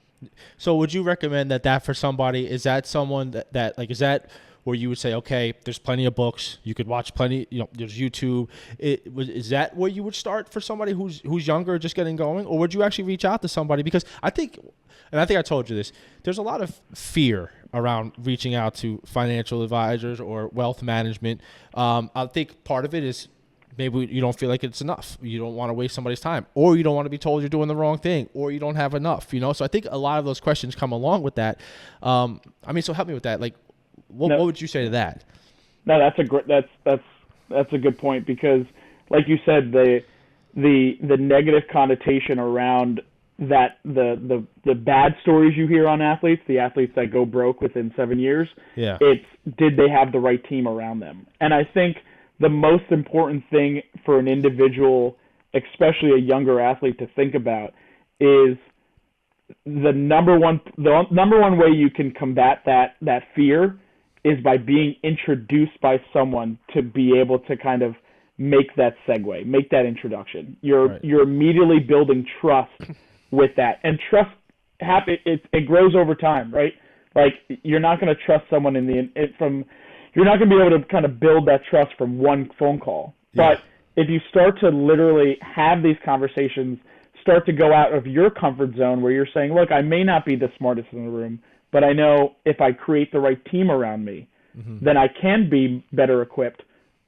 So would you recommend that for somebody, is that someone that is that where you would say, okay, there's plenty of books, you could watch plenty, there's YouTube. Is that where you would start for somebody who's younger, just getting going? Or would you actually reach out to somebody? Because I think I told you this, there's a lot of fear around reaching out to financial advisors or wealth management. I think part of it is maybe you don't feel like it's enough. You don't want to waste somebody's time, or you don't want to be told you're doing the wrong thing, or you don't have enough, So I think a lot of those questions come along with that. So help me with that. What would you say to that? No, that's a good point, because like you said, the negative connotation around that the bad stories you hear on athletes, the athletes that go broke within 7 years, it's did they have the right team around them? And I think the most important thing for an individual, especially a younger athlete, to think about is the number one way you can combat that fear is by being introduced by someone to be able to kind of make that segue, make that introduction. You're immediately building trust with that, and trust it grows over time, right? Like you're not going to trust someone you're not going to be able to kind of build that trust from one phone call. Yeah. But if you start to literally have these conversations, start to go out of your comfort zone where you're saying, look, I may not be the smartest in the room, but I know if I create the right team around me, then I can be better equipped.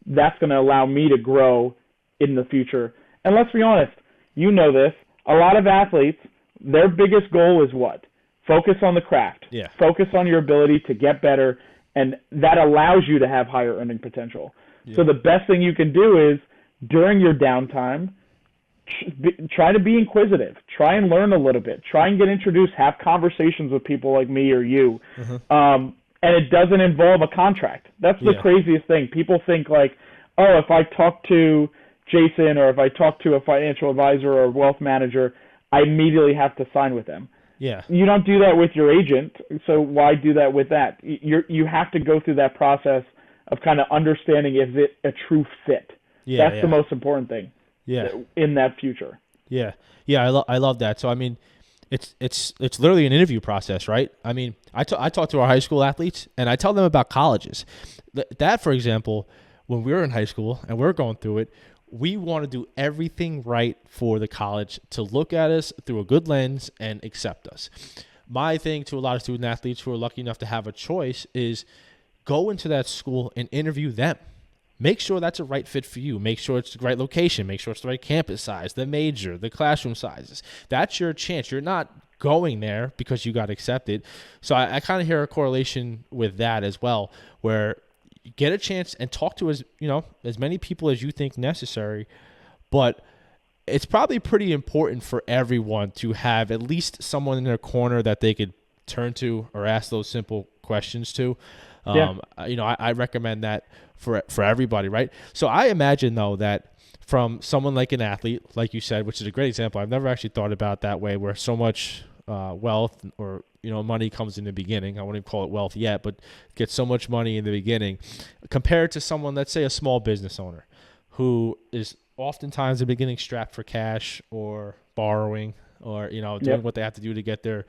That's going to allow me to grow in the future. And let's be honest, you know this, a lot of athletes, their biggest goal is what? Focus on the craft. Yeah. Focus on your ability to get better, and that allows you to have higher earning potential. Yeah. So the best thing you can do is, during your downtime, try to be inquisitive. Try and learn a little bit. Try and get introduced. Have conversations with people like me or you. And it doesn't involve a contract. That's the craziest thing. People think like, oh, if I talk to Jason or if I talk to a financial advisor or a wealth manager, I immediately have to sign with them. Yeah. You don't do that with your agent, so why do that with that? You have to go through that process of kind of understanding, is it a true fit? Yeah, That's the most important thing. Yeah. In that future. Yeah. I love that. So I mean, it's literally an interview process, right? I mean, I talk to our high school athletes and I tell them about colleges. That, for example, when we were in high school and we were going through it, we want to do everything right for the college to look at us through a good lens and accept us. My thing to a lot of student athletes who are lucky enough to have a choice is go into that school and interview them. Make sure that's a right fit for you. Make sure it's the right location. Make sure it's the right campus size, the major, the classroom sizes. That's your chance. You're not going there because you got accepted. So I kind of hear a correlation with that as well, where you get a chance and talk to as many people as you think necessary but it's probably pretty important for everyone to have at least someone in their corner that they could turn to or ask those simple questions to. I recommend that for everybody, right? So I imagine, though, that from someone like an athlete, like you said, which is a great example. I've never actually thought about that way, where so much wealth or money comes in the beginning. I wouldn't even call it wealth yet, but get so much money in the beginning compared to someone, let's say a small business owner, who is oftentimes in the beginning strapped for cash or borrowing or doing what they have to do to get their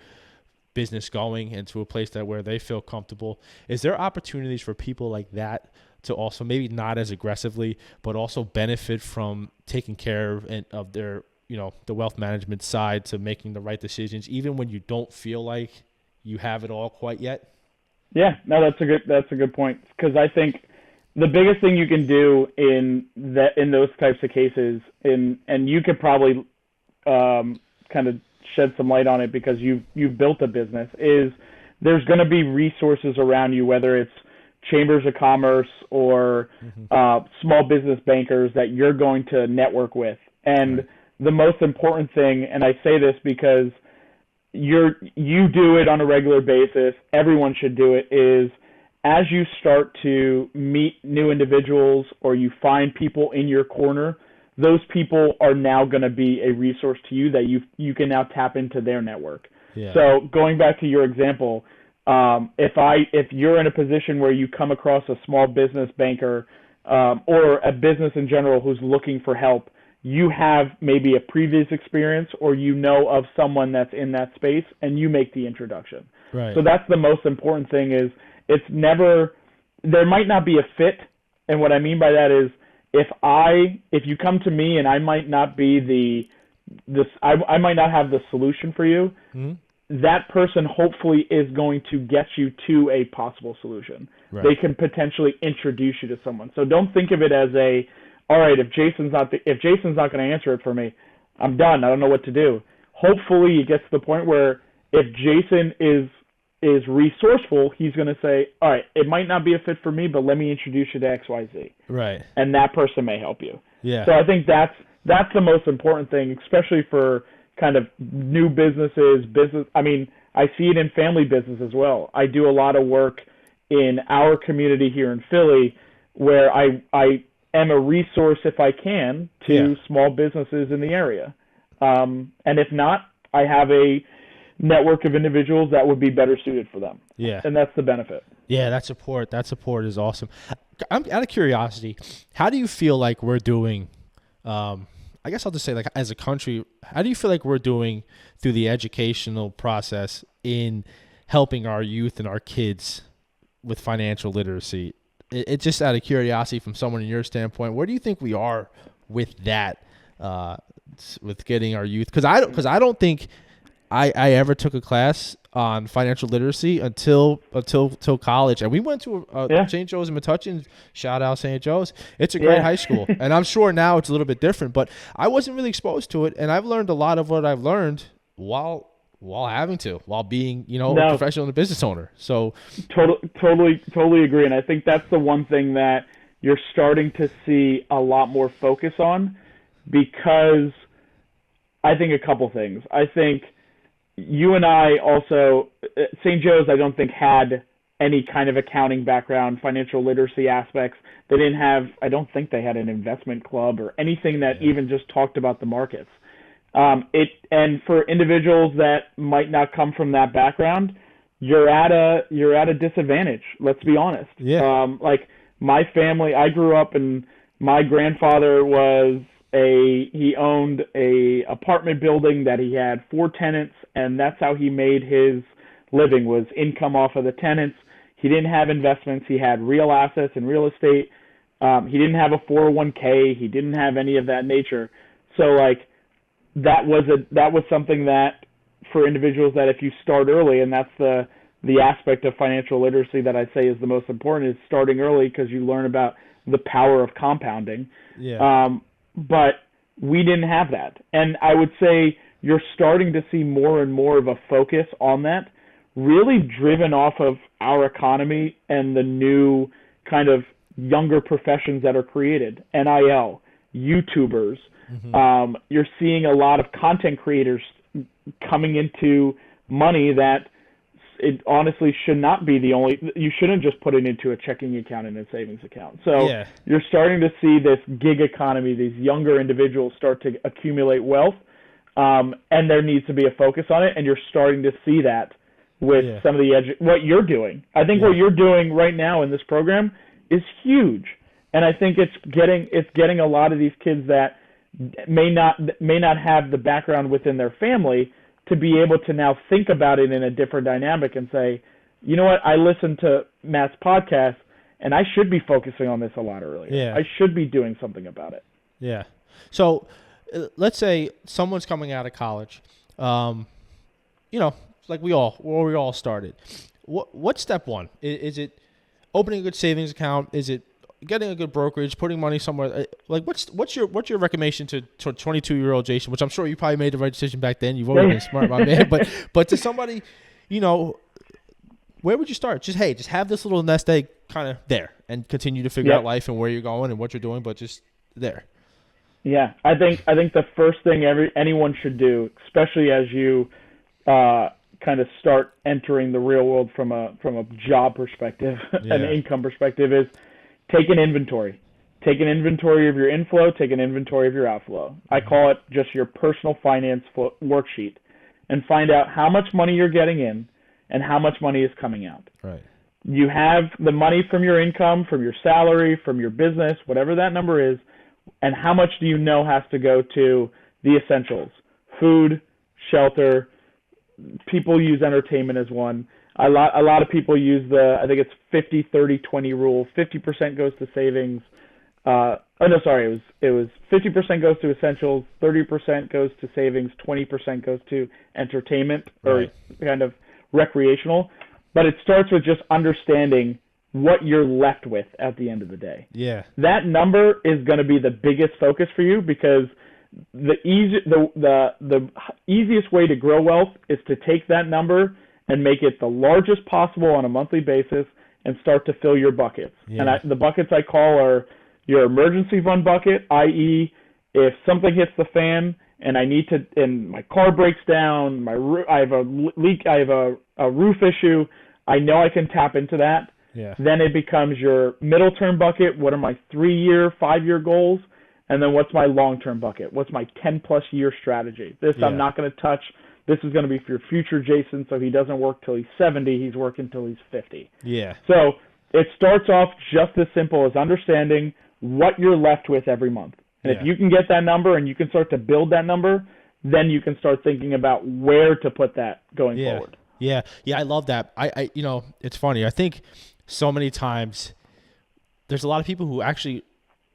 business going into a place where they feel comfortable. Is there opportunities for people like that to also, maybe not as aggressively, but also benefit from taking care of their the wealth management side, to making the right decisions even when you don't feel like you have it all quite yet? Yeah, no, that's a good point, because I think the biggest thing you can do in those types of cases, and you could probably kind of shed some light on it because you've built a business, is there's going to be resources around you, whether it's chambers of commerce or small business bankers that you're going to network with. And the most important thing, and I say this because you do it on a regular basis, everyone should do it, is as you start to meet new individuals or you find people in your corner, those people are now going to be a resource to you that you can now tap into their network. Yeah. So going back to your example, if you're in a position where you come across a small business banker or a business in general who's looking for help, you have maybe a previous experience or of someone that's in that space, and you make the introduction. Right. So that's the most important thing. Is there might not be a fit, and what I mean by that is if you come to me and I might not be I might not have the solution for you, that person hopefully is going to get you to a possible solution. Right. They can potentially introduce you to someone. So don't think of it as all right, if Jason's not going to answer it for me, I'm done. I don't know what to do. Hopefully it gets to the point where if Jason is resourceful, he's going to say, all right, it might not be a fit for me, but let me introduce you to XYZ. Right. And that person may help you. Yeah. So I think that's the most important thing, especially for kind of new businesses. I mean, I see it in family business as well. I do a lot of work in our community here in Philly where I am a resource, if I can, to small businesses in the area. And if not, I have a network of individuals that would be better suited for them. Yeah. And that's the benefit. Yeah, that support is awesome. I'm out of curiosity, how do you feel like we're doing, I guess I'll just say, like, as a country, how do you feel like we're doing through the educational process in helping our youth and our kids with financial literacy? It's just out of curiosity from someone in your standpoint, where do you think we are with that, with getting our youth? Because I don't think I ever took a class on financial literacy until college, and we went to St. Joe's in Metuchen. Shout out St. Joe's. It's a great high school, and I'm sure now it's a little bit different, but I wasn't really exposed to it, and I've learned a lot of what I've learned while being a professional and a business owner. So totally agree, and I think that's the one thing that you're starting to see a lot more focus on, because I think a couple things. I think you and I also, St. Joe's, I don't think had any kind of accounting background, financial literacy aspects. I don't think they had an investment club or anything that even just talked about the markets. And for individuals that might not come from that background, you're at a disadvantage. Let's be honest. Yeah. Like my family, I grew up, and my grandfather he owned a apartment building that he had 4 tenants, and that's how he made his living, was income off of the tenants. He didn't have investments. He had real assets and real estate. He didn't have a 401k. He didn't have any of that nature. So like that was something that for individuals that if you start early, and that's the aspect of financial literacy that I say is the most important, is starting early, because you learn about the power of compounding. Yeah. But we didn't have that. And I would say you're starting to see more and more of a focus on that, really driven off of our economy and the new kind of younger professions that are created. NIL, YouTubers. You're seeing a lot of content creators coming into money that it honestly should not be the only. You shouldn't just put it into a checking account and a savings account. So you're starting to see this gig economy, these younger individuals start to accumulate wealth, and there needs to be a focus on it. And you're starting to see that with some of the what you're doing. I think what you're doing right now in this program is huge, and I think it's getting a lot of these kids that may not have the background within their family to be able to now think about it in a different dynamic and say, you know what, I listened to Matt's podcast and I should be focusing on this a lot earlier. Yeah. I should be doing something about it. Yeah. So let's say someone's coming out of college, like we all started. What's step one? Is it opening a good savings account? Is it getting a good brokerage, putting money somewhere? Like what's your recommendation to 22-year-old Jason, which I'm sure you probably made the right decision back then. You've always been smart, my man. But to somebody, where would you start? Just have this little nest egg kind of there and continue to figure out life and where you're going and what you're doing, but just there. Yeah, I think the first thing anyone should do, especially as you kind of start entering the real world from a job perspective, an income perspective, is take an inventory. Take an inventory of your inflow, take an inventory of your outflow. I call it just your personal finance worksheet, and find out how much money you're getting in and how much money is coming out. Right. You have the money from your income, from your salary, from your business, whatever that number is, and how much do you know has to go to the essentials? Food, shelter. People use entertainment as one. A lot of people use I think it's 50-30-20 rule. 50% goes to savings. It was 50% goes to essentials, 30% goes to savings, 20% goes to entertainment or kind of recreational. But it starts with just understanding what you're left with at the end of the day. Yeah. That number is going to be the biggest focus for you, because the easiest way to grow wealth is to take that number and make it the largest possible on a monthly basis and start to fill your buckets. Yeah. And the buckets I call are your emergency fund bucket, i.e. if something hits the fan and and my car breaks down, I have a leak, I have a roof issue, I know I can tap into that. Yeah. Then it becomes your middle term bucket. What are my 3-year, 5-year goals? And then what's my long term bucket? What's my 10+ year strategy? I'm not going to touch. This is going to be for your future Jason, so he doesn't work till he's 70. He's working till he's 50. Yeah. So it starts off just as simple as understanding what you're left with every month. And if you can get that number and you can start to build that number, then you can start thinking about where to put that going forward. Yeah. I love that. I it's funny. I think so many times there's a lot of people who actually,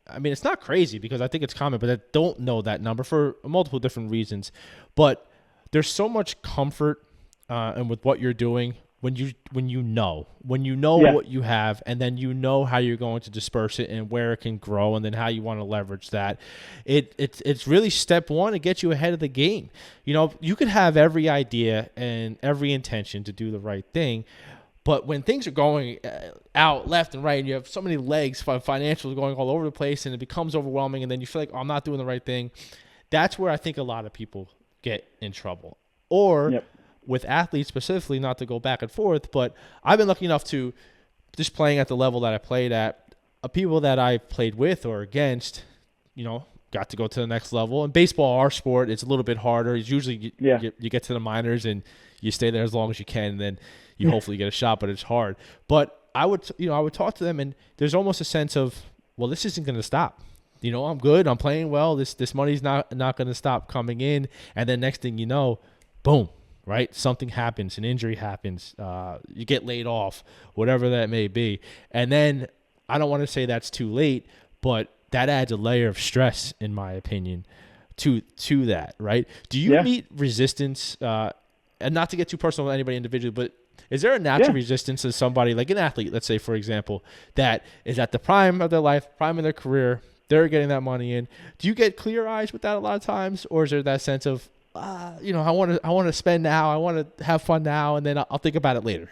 I mean, it's not crazy because I think it's common, but that don't know that number for multiple different reasons. But there's so much comfort and with what you're doing when you know what you have, and then you know how you're going to disperse it and where it can grow, and then how you want to leverage that. It's really step one to get you ahead of the game. You could have every idea and every intention to do the right thing, but when things are going out left and right, and you have so many legs, financials going all over the place, and it becomes overwhelming, and then you feel like, oh, I'm not doing the right thing, that's where I think a lot of people get in trouble. Or with athletes specifically, not to go back and forth, but I've been lucky enough to, just playing at the level that I played at, people that I played with or against, got to go to the next level. And baseball, our sport, it's a little bit harder. It's usually you get to the minors and you stay there as long as you can, and then you hopefully get a shot, but it's hard. But I would talk to them, and there's almost a sense of, well, this isn't going to stop. I'm good. I'm playing well. This money's not going to stop coming in. And then next thing you know, boom, right? Something happens, an injury happens, you get laid off, whatever that may be. And then I don't want to say that's too late, but that adds a layer of stress, in my opinion, to that, right? Do you meet resistance, and not to get too personal with anybody individually, but is there a natural resistance as somebody, like an athlete, let's say, for example, that is at the prime of their life, prime of their career, they're getting that money in? Do you get clear eyes with that a lot of times, or is there that sense of, I want to spend now, I want to have fun now, and then I'll think about it later?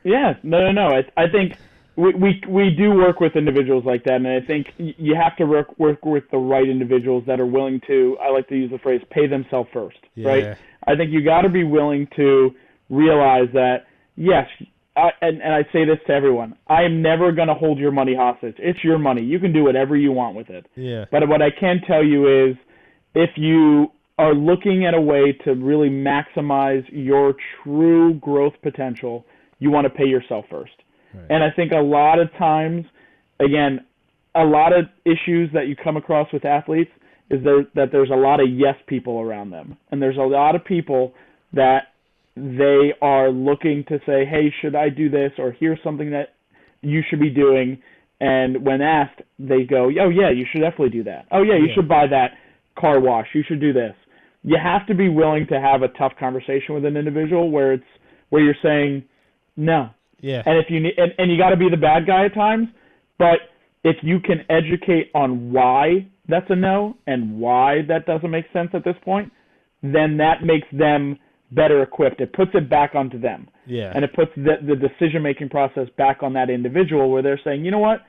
Yeah, no. I think We do work with individuals like that, and I think you have to work with the right individuals that are willing to, I like to use the phrase, pay themselves first, right? I think you got to be willing to realize that, yes, and I say this to everyone, I am never going to hold your money hostage. It's your money. You can do whatever you want with it. Yeah. But what I can tell you is, if you are looking at a way to really maximize your true growth potential, you want to pay yourself first. Right. And I think a lot of times, again, a lot of issues that you come across with athletes is that there's a lot of yes people around them. And there's a lot of people that they are looking to say, hey, should I do this? Or here's something that you should be doing. And when asked, they go, oh, yeah, you should definitely do that. Oh, yeah, you should buy that car wash. You should do this. You have to be willing to have a tough conversation with an individual where you're saying no. Yeah. And if you need, and you got to be the bad guy at times, but if you can educate on why that's a no and why that doesn't make sense at this point, then that makes them better equipped. It puts it back onto them. Yeah. And it puts the decision-making process back on that individual where they're saying, you know what?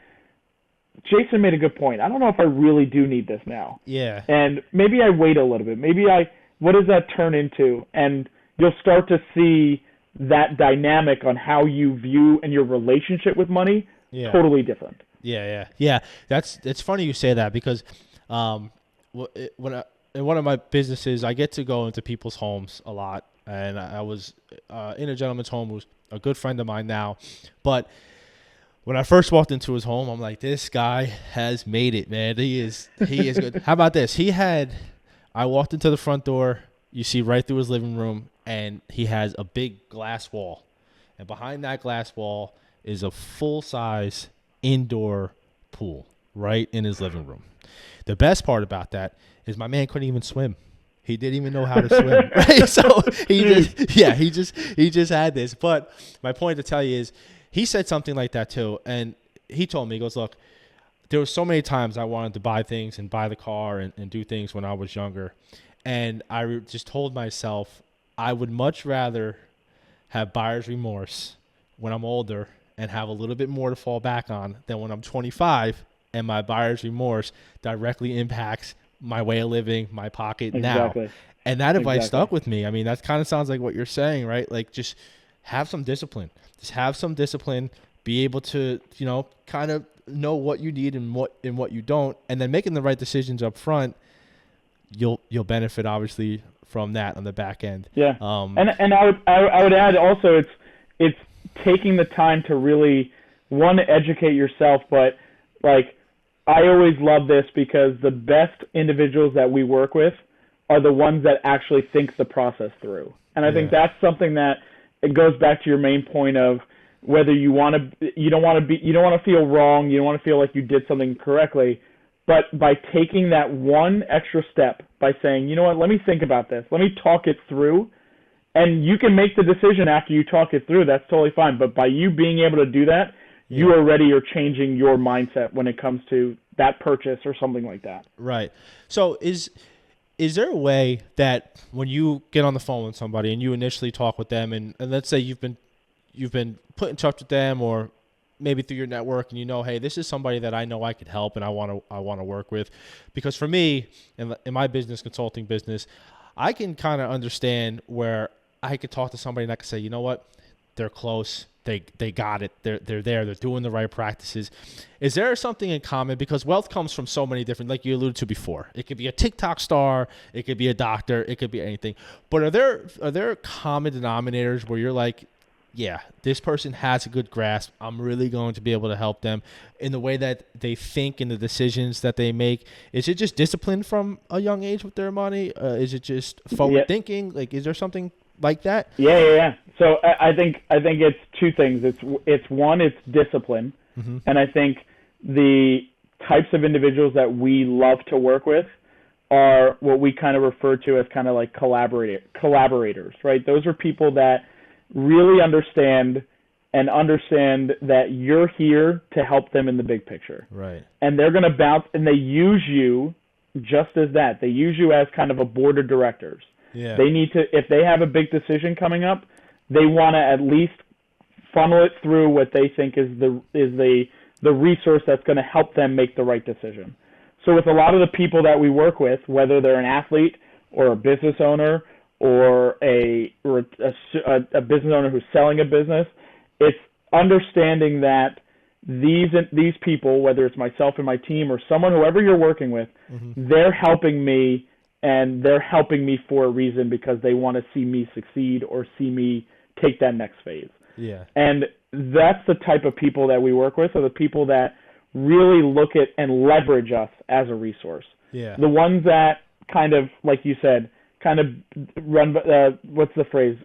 Jason made a good point. I don't know if I really do need this now. Yeah. And maybe I wait a little bit. What does that turn into? And you'll start to see that dynamic on how you view and your relationship with money totally different. Yeah. It's funny you say that because when in one of my businesses, I get to go into people's homes a lot. And I was in a gentleman's home who's a good friend of mine now. But when I first walked into his home, I'm like, this guy has made it, man. He is good. How about this? I walked into the front door, you see right through his living room, and he has a big glass wall. And behind that glass wall is a full-size indoor pool right in his living room. The best part about that is my man couldn't even swim. He didn't even know how to swim, right? So he just had this. But my point to tell you is, he said something like that too, and he told me, he goes, look, there were so many times I wanted to buy things and buy the car and do things when I was younger, and I just told myself I would much rather have buyer's remorse when I'm older and have a little bit more to fall back on than when I'm 25 and my buyer's remorse directly impacts my way of living, my pocket now. And that advice stuck with me. I mean, that kind of sounds like what you're saying, right? Like, just have some discipline. Just have some discipline, be able to, kind of know what you need and what you don't, and then making the right decisions up front, you'll benefit obviously from that on the back end. Yeah. And I would add also it's taking the time to really educate yourself, but like, I always love this because the best individuals that we work with are the ones that actually think the process through. And I think that's something that it goes back to your main point of whether you don't want to feel wrong, you don't want to feel like you did something correctly, but by taking that one extra step, by saying, you know what, let me think about this, let me talk it through, and you can make the decision after you talk it through, that's totally fine, but by you being able to do that, you already are changing your mindset when it comes to that purchase or something like that. Right. So is there a way that when you get on the phone with somebody and you initially talk with them, and let's say you've been put in touch with them, or maybe through your network, and hey, this is somebody that I know I could help and I want to work with, because for me in my business, consulting business, I can kind of understand where I could talk to somebody and I could say, you know what, they're close. They got it. They're there. They're doing the right practices. Is there something in common? Because wealth comes from so many different, like you alluded to before. It could be a TikTok star. It could be a doctor. It could be anything. But are there common denominators where you're like, yeah, this person has a good grasp. I'm really going to be able to help them in the way that they think and the decisions that they make. Is it just discipline from a young age with their money? Is it just forward thinking? Like, is there something like that? Yeah. So I think it's two things. It's discipline, and I think the types of individuals that we love to work with are what we kind of refer to as kind of like collaborators, right? Those are people that really understand that you're here to help them in the big picture, right? And they're going to bounce, and they use you just as that. They use you as kind of a board of directors. Yeah. They need to, if they have a big decision coming up, they want to at least funnel it through what they think is the resource that's going to help them make the right decision. So with a lot of the people that we work with, whether they're an athlete or a business owner or a business owner who's selling a business, it's understanding that these people, whether it's myself and my team or someone, whoever you're working with, they're helping me, and they're helping me for a reason, because they want to see me succeed or see me take that next phase. Yeah. And that's the type of people that we work with, are the people that really look at and leverage us as a resource. Yeah. The ones that kind of, like you said, kind of run, what's the phrase,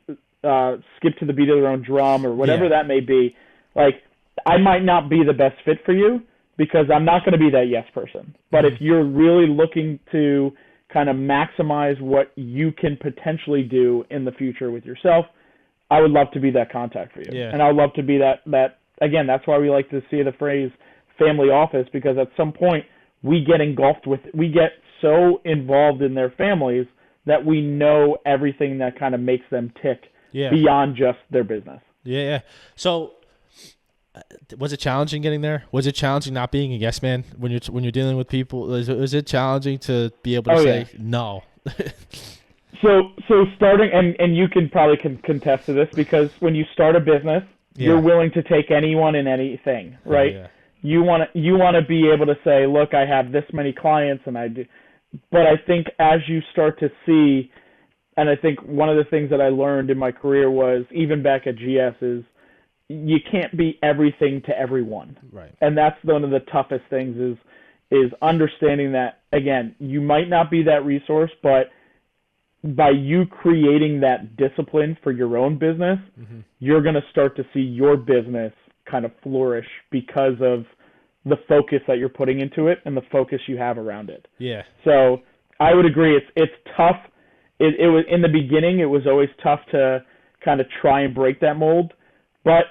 skip to the beat of their own drum, or whatever that may be. Like, I might not be the best fit for you because I'm not going to be that yes person. But if you're really looking to kind of maximize what you can potentially do in the future with yourself, I would love to be that contact for you. Yeah. And I would love to be that, again, that's why we like to see the phrase family office, because at some point we get so involved in their families that we know everything that kind of makes them tick beyond just their business. Yeah. So was it challenging getting there? Was it challenging not being a yes man when you're dealing with people? Was it challenging to be able to say no? So starting, and you can probably contest to this, because when you start a business, you're willing to take anyone and anything, right? Yeah. You want to be able to say, look, I have this many clients, and I do. But I think as you start to see, and I think one of the things that I learned in my career was, even back at GS, is you can't be everything to everyone. Right. And that's one of the toughest things, is understanding that, again, you might not be that resource, but by you creating that discipline for your own business, you're going to start to see your business kind of flourish because of the focus that you're putting into it and the focus you have around it. Yeah. So I would agree. It's tough. It was, in the beginning, it was always tough to kind of try and break that mold. But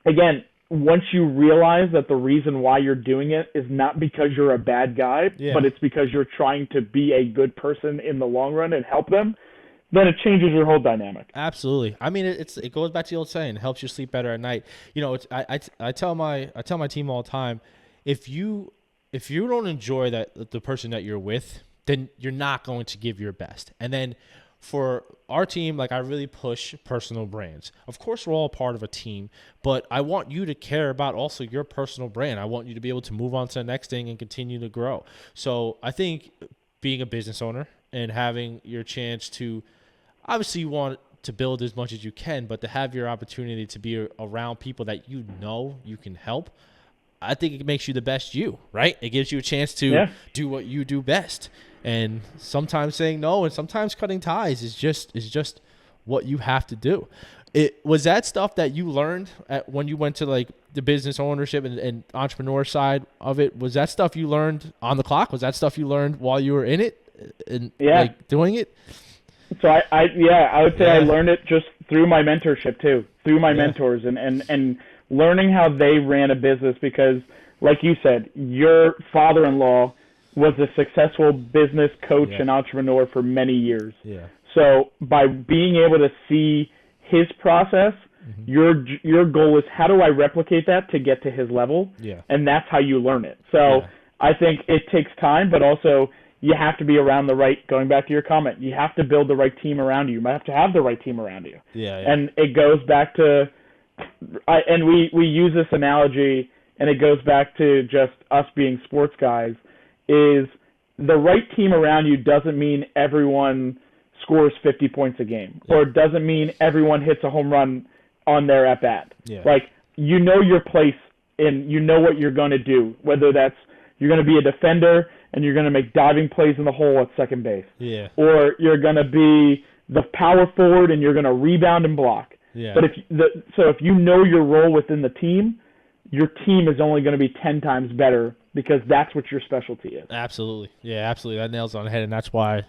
again, once you realize that the reason why you're doing it is not because you're a bad guy, but it's because you're trying to be a good person in the long run and help them, then it changes your whole dynamic. Absolutely. I mean, it goes back to the old saying, it helps you sleep better at night. You know, I tell my team all the time, if you don't enjoy the person that you're with, then you're not going to give your best. And then for our team, like, I really push personal brands. Of course, we're all part of a team, but I want you to care about also your personal brand. I want you to be able to move on to the next thing and continue to grow. So I think being a business owner and having your chance to, obviously you want to build as much as you can, but to have your opportunity to be around people that you know you can help, I think it makes you the best you, right? It gives you a chance to do what you do best. And sometimes saying no and sometimes cutting ties is just what you have to do. Was that stuff that you learned when you went to, like, the business ownership and entrepreneur side of it? Was that stuff you learned on the clock? Was that stuff you learned while you were in it and like doing it? So I would say I learned it just through my mentorship too, through my mentors and learning how they ran a business, because, like you said, your father-in-law was a successful business coach and entrepreneur for many years. Yeah. So by being able to see his process, your goal is, how do I replicate that to get to his level? Yeah. And that's how you learn it. So I think it takes time, but also you have to be around going back to your comment, you have to build the right team around you. You might have to have the right team around you. Yeah. And it goes back to, and we use this analogy, and it goes back to just us being sports guys, is the right team around you doesn't mean everyone scores 50 points a game, or it doesn't mean everyone hits a home run on their at-bat. Yeah. Like, you know your place, and you know what you're going to do, whether that's you're going to be a defender and you're going to make diving plays in the hole at second base, or you're going to be the power forward and you're going to rebound and block. Yeah. But if you know your role within the team, your team is only going to be 10 times better, because that's what your specialty is. Absolutely. Yeah, absolutely. That nails on the head, and that's why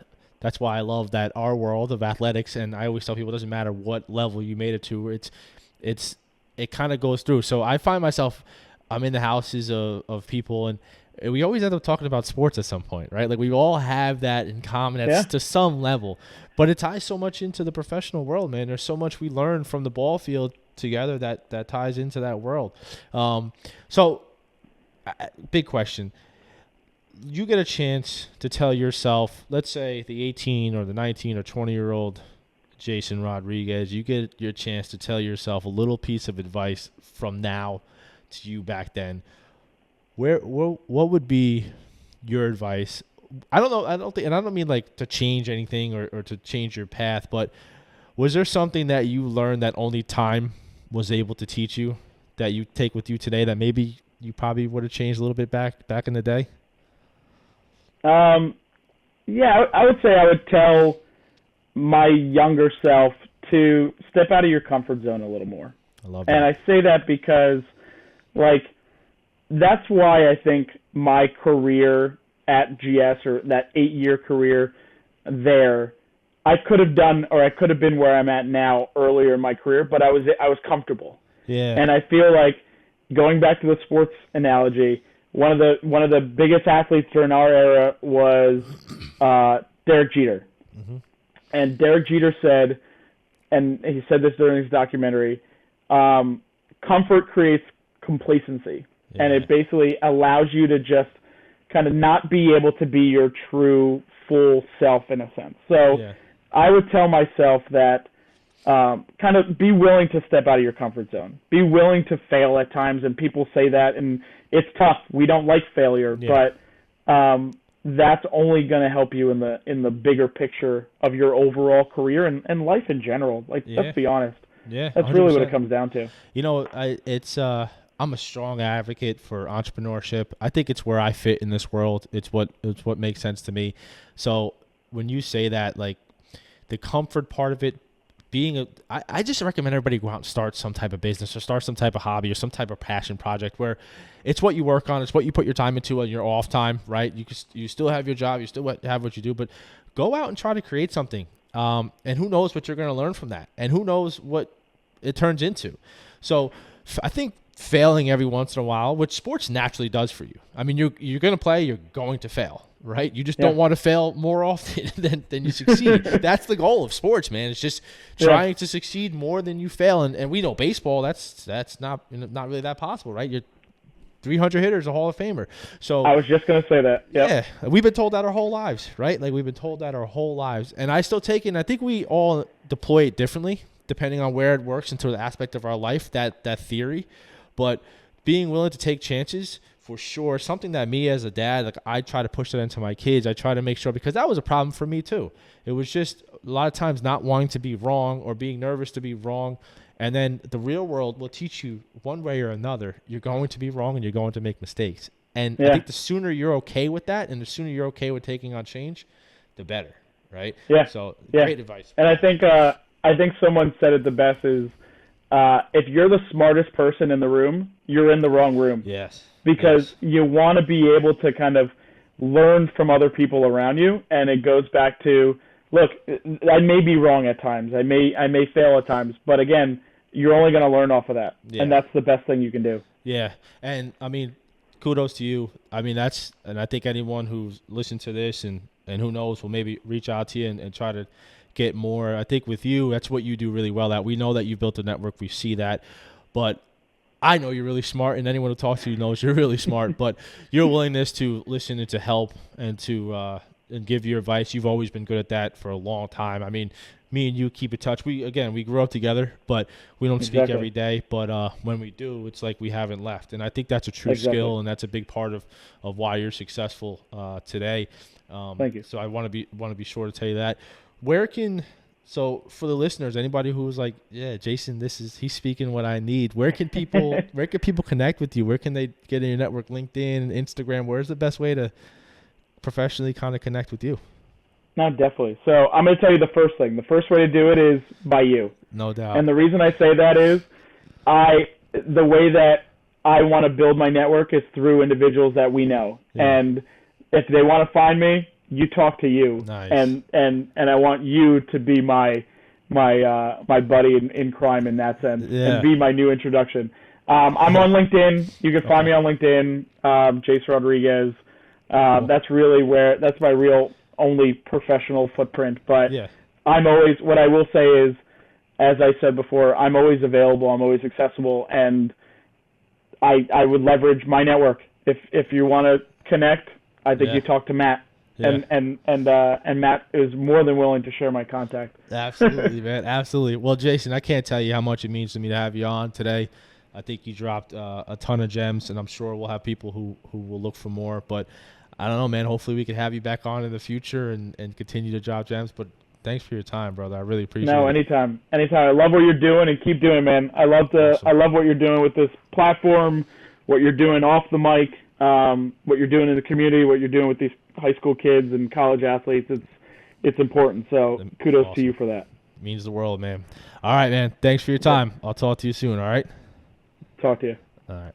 I love that our world of athletics, and I always tell people it doesn't matter what level you made it to, it kind of goes through. So I find myself, I'm in the houses of people, and we always end up talking about sports at some point, right? Like, we all have that in common to some level, but it ties so much into the professional world, man. There's so much we learn from the ball field together that ties into that world. So big question. You get a chance to tell yourself, let's say the 18 or the 19 or 20-year-old Jason Rodriquez, you get your chance to tell yourself a little piece of advice from now to you back then. What would be your advice? I don't know. I don't mean like to change anything or to change your path, but was there something that you learned that only time was able to teach you that you take with you today that maybe you probably would have changed a little bit back in the day? Yeah, I would say I would tell my younger self to step out of your comfort zone a little more. I love that. And I say that because, like, that's why I think my career at GS, or that 8-year career there, I could have done, or I could have been where I'm at now earlier in my career, but I was comfortable. Yeah. And I feel like, going back to the sports analogy, one of the biggest athletes during our era was Derek Jeter. Mm-hmm. And Derek Jeter said, and he said this during his documentary, comfort creates complacency. Yeah. And it basically allows you to just kind of not be able to be your true full self in a sense. So yeah. I would tell myself that kind of be willing to step out of your comfort zone. Be willing to fail at times, and people say that, and it's tough. We don't like failure, yeah. But that's only going to help you in the bigger picture of your overall career and life in general. Like, yeah. Let's be honest. Yeah, that's 100%. Really what it comes down to. You know, I'm a strong advocate for entrepreneurship. I think it's where I fit in this world. It's what makes sense to me. So when you say that, like, the comfort part of it, I just recommend everybody go out and start some type of business or start some type of hobby or some type of passion project where it's what you work on, it's what you put your time into on your off time, right? You still have your job, you still have what you do, but go out and try to create something. And who knows what you're going to learn from that, and who knows what it turns into. So I think failing every once in a while, which sports naturally does for you. I mean, you're going to play, you're going to fail, right? You just don't want to fail more often than you succeed. That's the goal of sports, man. It's just trying to succeed more than you fail. And we know baseball, that's not really that possible, right? You're 300 hitters, a Hall of Famer. So I was just going to say that. Yep. Yeah, we've been told that our whole lives, right? Like, we've been told that our whole lives. And I still take it, and I think we all deploy it differently depending on where it works into the aspect of our life, that theory. But being willing to take chances, for sure, something that me as a dad, like, I try to push that into my kids. I try to make sure, because that was a problem for me too. It was just a lot of times not wanting to be wrong or being nervous to be wrong. And then the real world will teach you one way or another, you're going to be wrong and you're going to make mistakes. And I think the sooner you're okay with that, and the sooner you're okay with taking on change, the better, right? Yeah. So great advice. And I think someone said it the best is, if you're the smartest person in the room, you're in the wrong room. Yes. Because you want to be able to kind of learn from other people around you, and it goes back to, look, I may be wrong at times, I may fail at times, but again, you're only going to learn off of that, and that's the best thing you can do. Yeah, and I mean, kudos to you. I mean, and I think anyone who's listened to this and who knows will maybe reach out to you and try to get more. I think with you, that's what you do really well. That we know that you've built a network. We see that, but I know you're really smart, and anyone who talks to you knows you're really smart. But your willingness to listen and to help and to and give your advice, you've always been good at that for a long time. I mean, me and you keep in touch. We grew up together, but we don't speak every day. But when we do, it's like we haven't left. And I think that's a true skill, and that's a big part of why you're successful today. Thank you. So I want to be sure to tell you that. So for the listeners, anybody who's like, yeah, Jason, he's speaking what I need. Where can people connect with you? Where can they get in your network? LinkedIn, Instagram. Where's the best way to professionally kind of connect with you? No, definitely. So I'm going to tell you the first thing. The first way to do it is by you. No doubt. And the reason I say that is the way that I want to build my network is through individuals that we know. Yeah. And if they want to find me, you talk to you. Nice. And I want you to be my buddy in crime in that sense, and be my new introduction. I'm on LinkedIn. You can find me on LinkedIn, Jason Rodriquez. Cool. That's my real only professional footprint. But I'm always, what I will say is, as I said before, I'm always available. I'm always accessible, and I would leverage my network. If you want to connect, I think you talk to Matt. Yeah. And Matt is more than willing to share my contact. Absolutely, man. Absolutely. Well, Jason, I can't tell you how much it means to me to have you on today. I think you dropped a ton of gems, and I'm sure we'll have people who will look for more. But I don't know, man. Hopefully we can have you back on in the future and continue to drop gems. But thanks for your time, brother. I really appreciate it. No, anytime. Anytime. I love what you're doing, and keep doing, man. I love what you're doing with this platform, what you're doing off the mic, what you're doing in the community, what you're doing with these high school kids and college athletes. It's important. So kudos to you for that. It means the world, man. All right, man. Thanks for your time. I'll talk to you soon, all right? Talk to you. All right.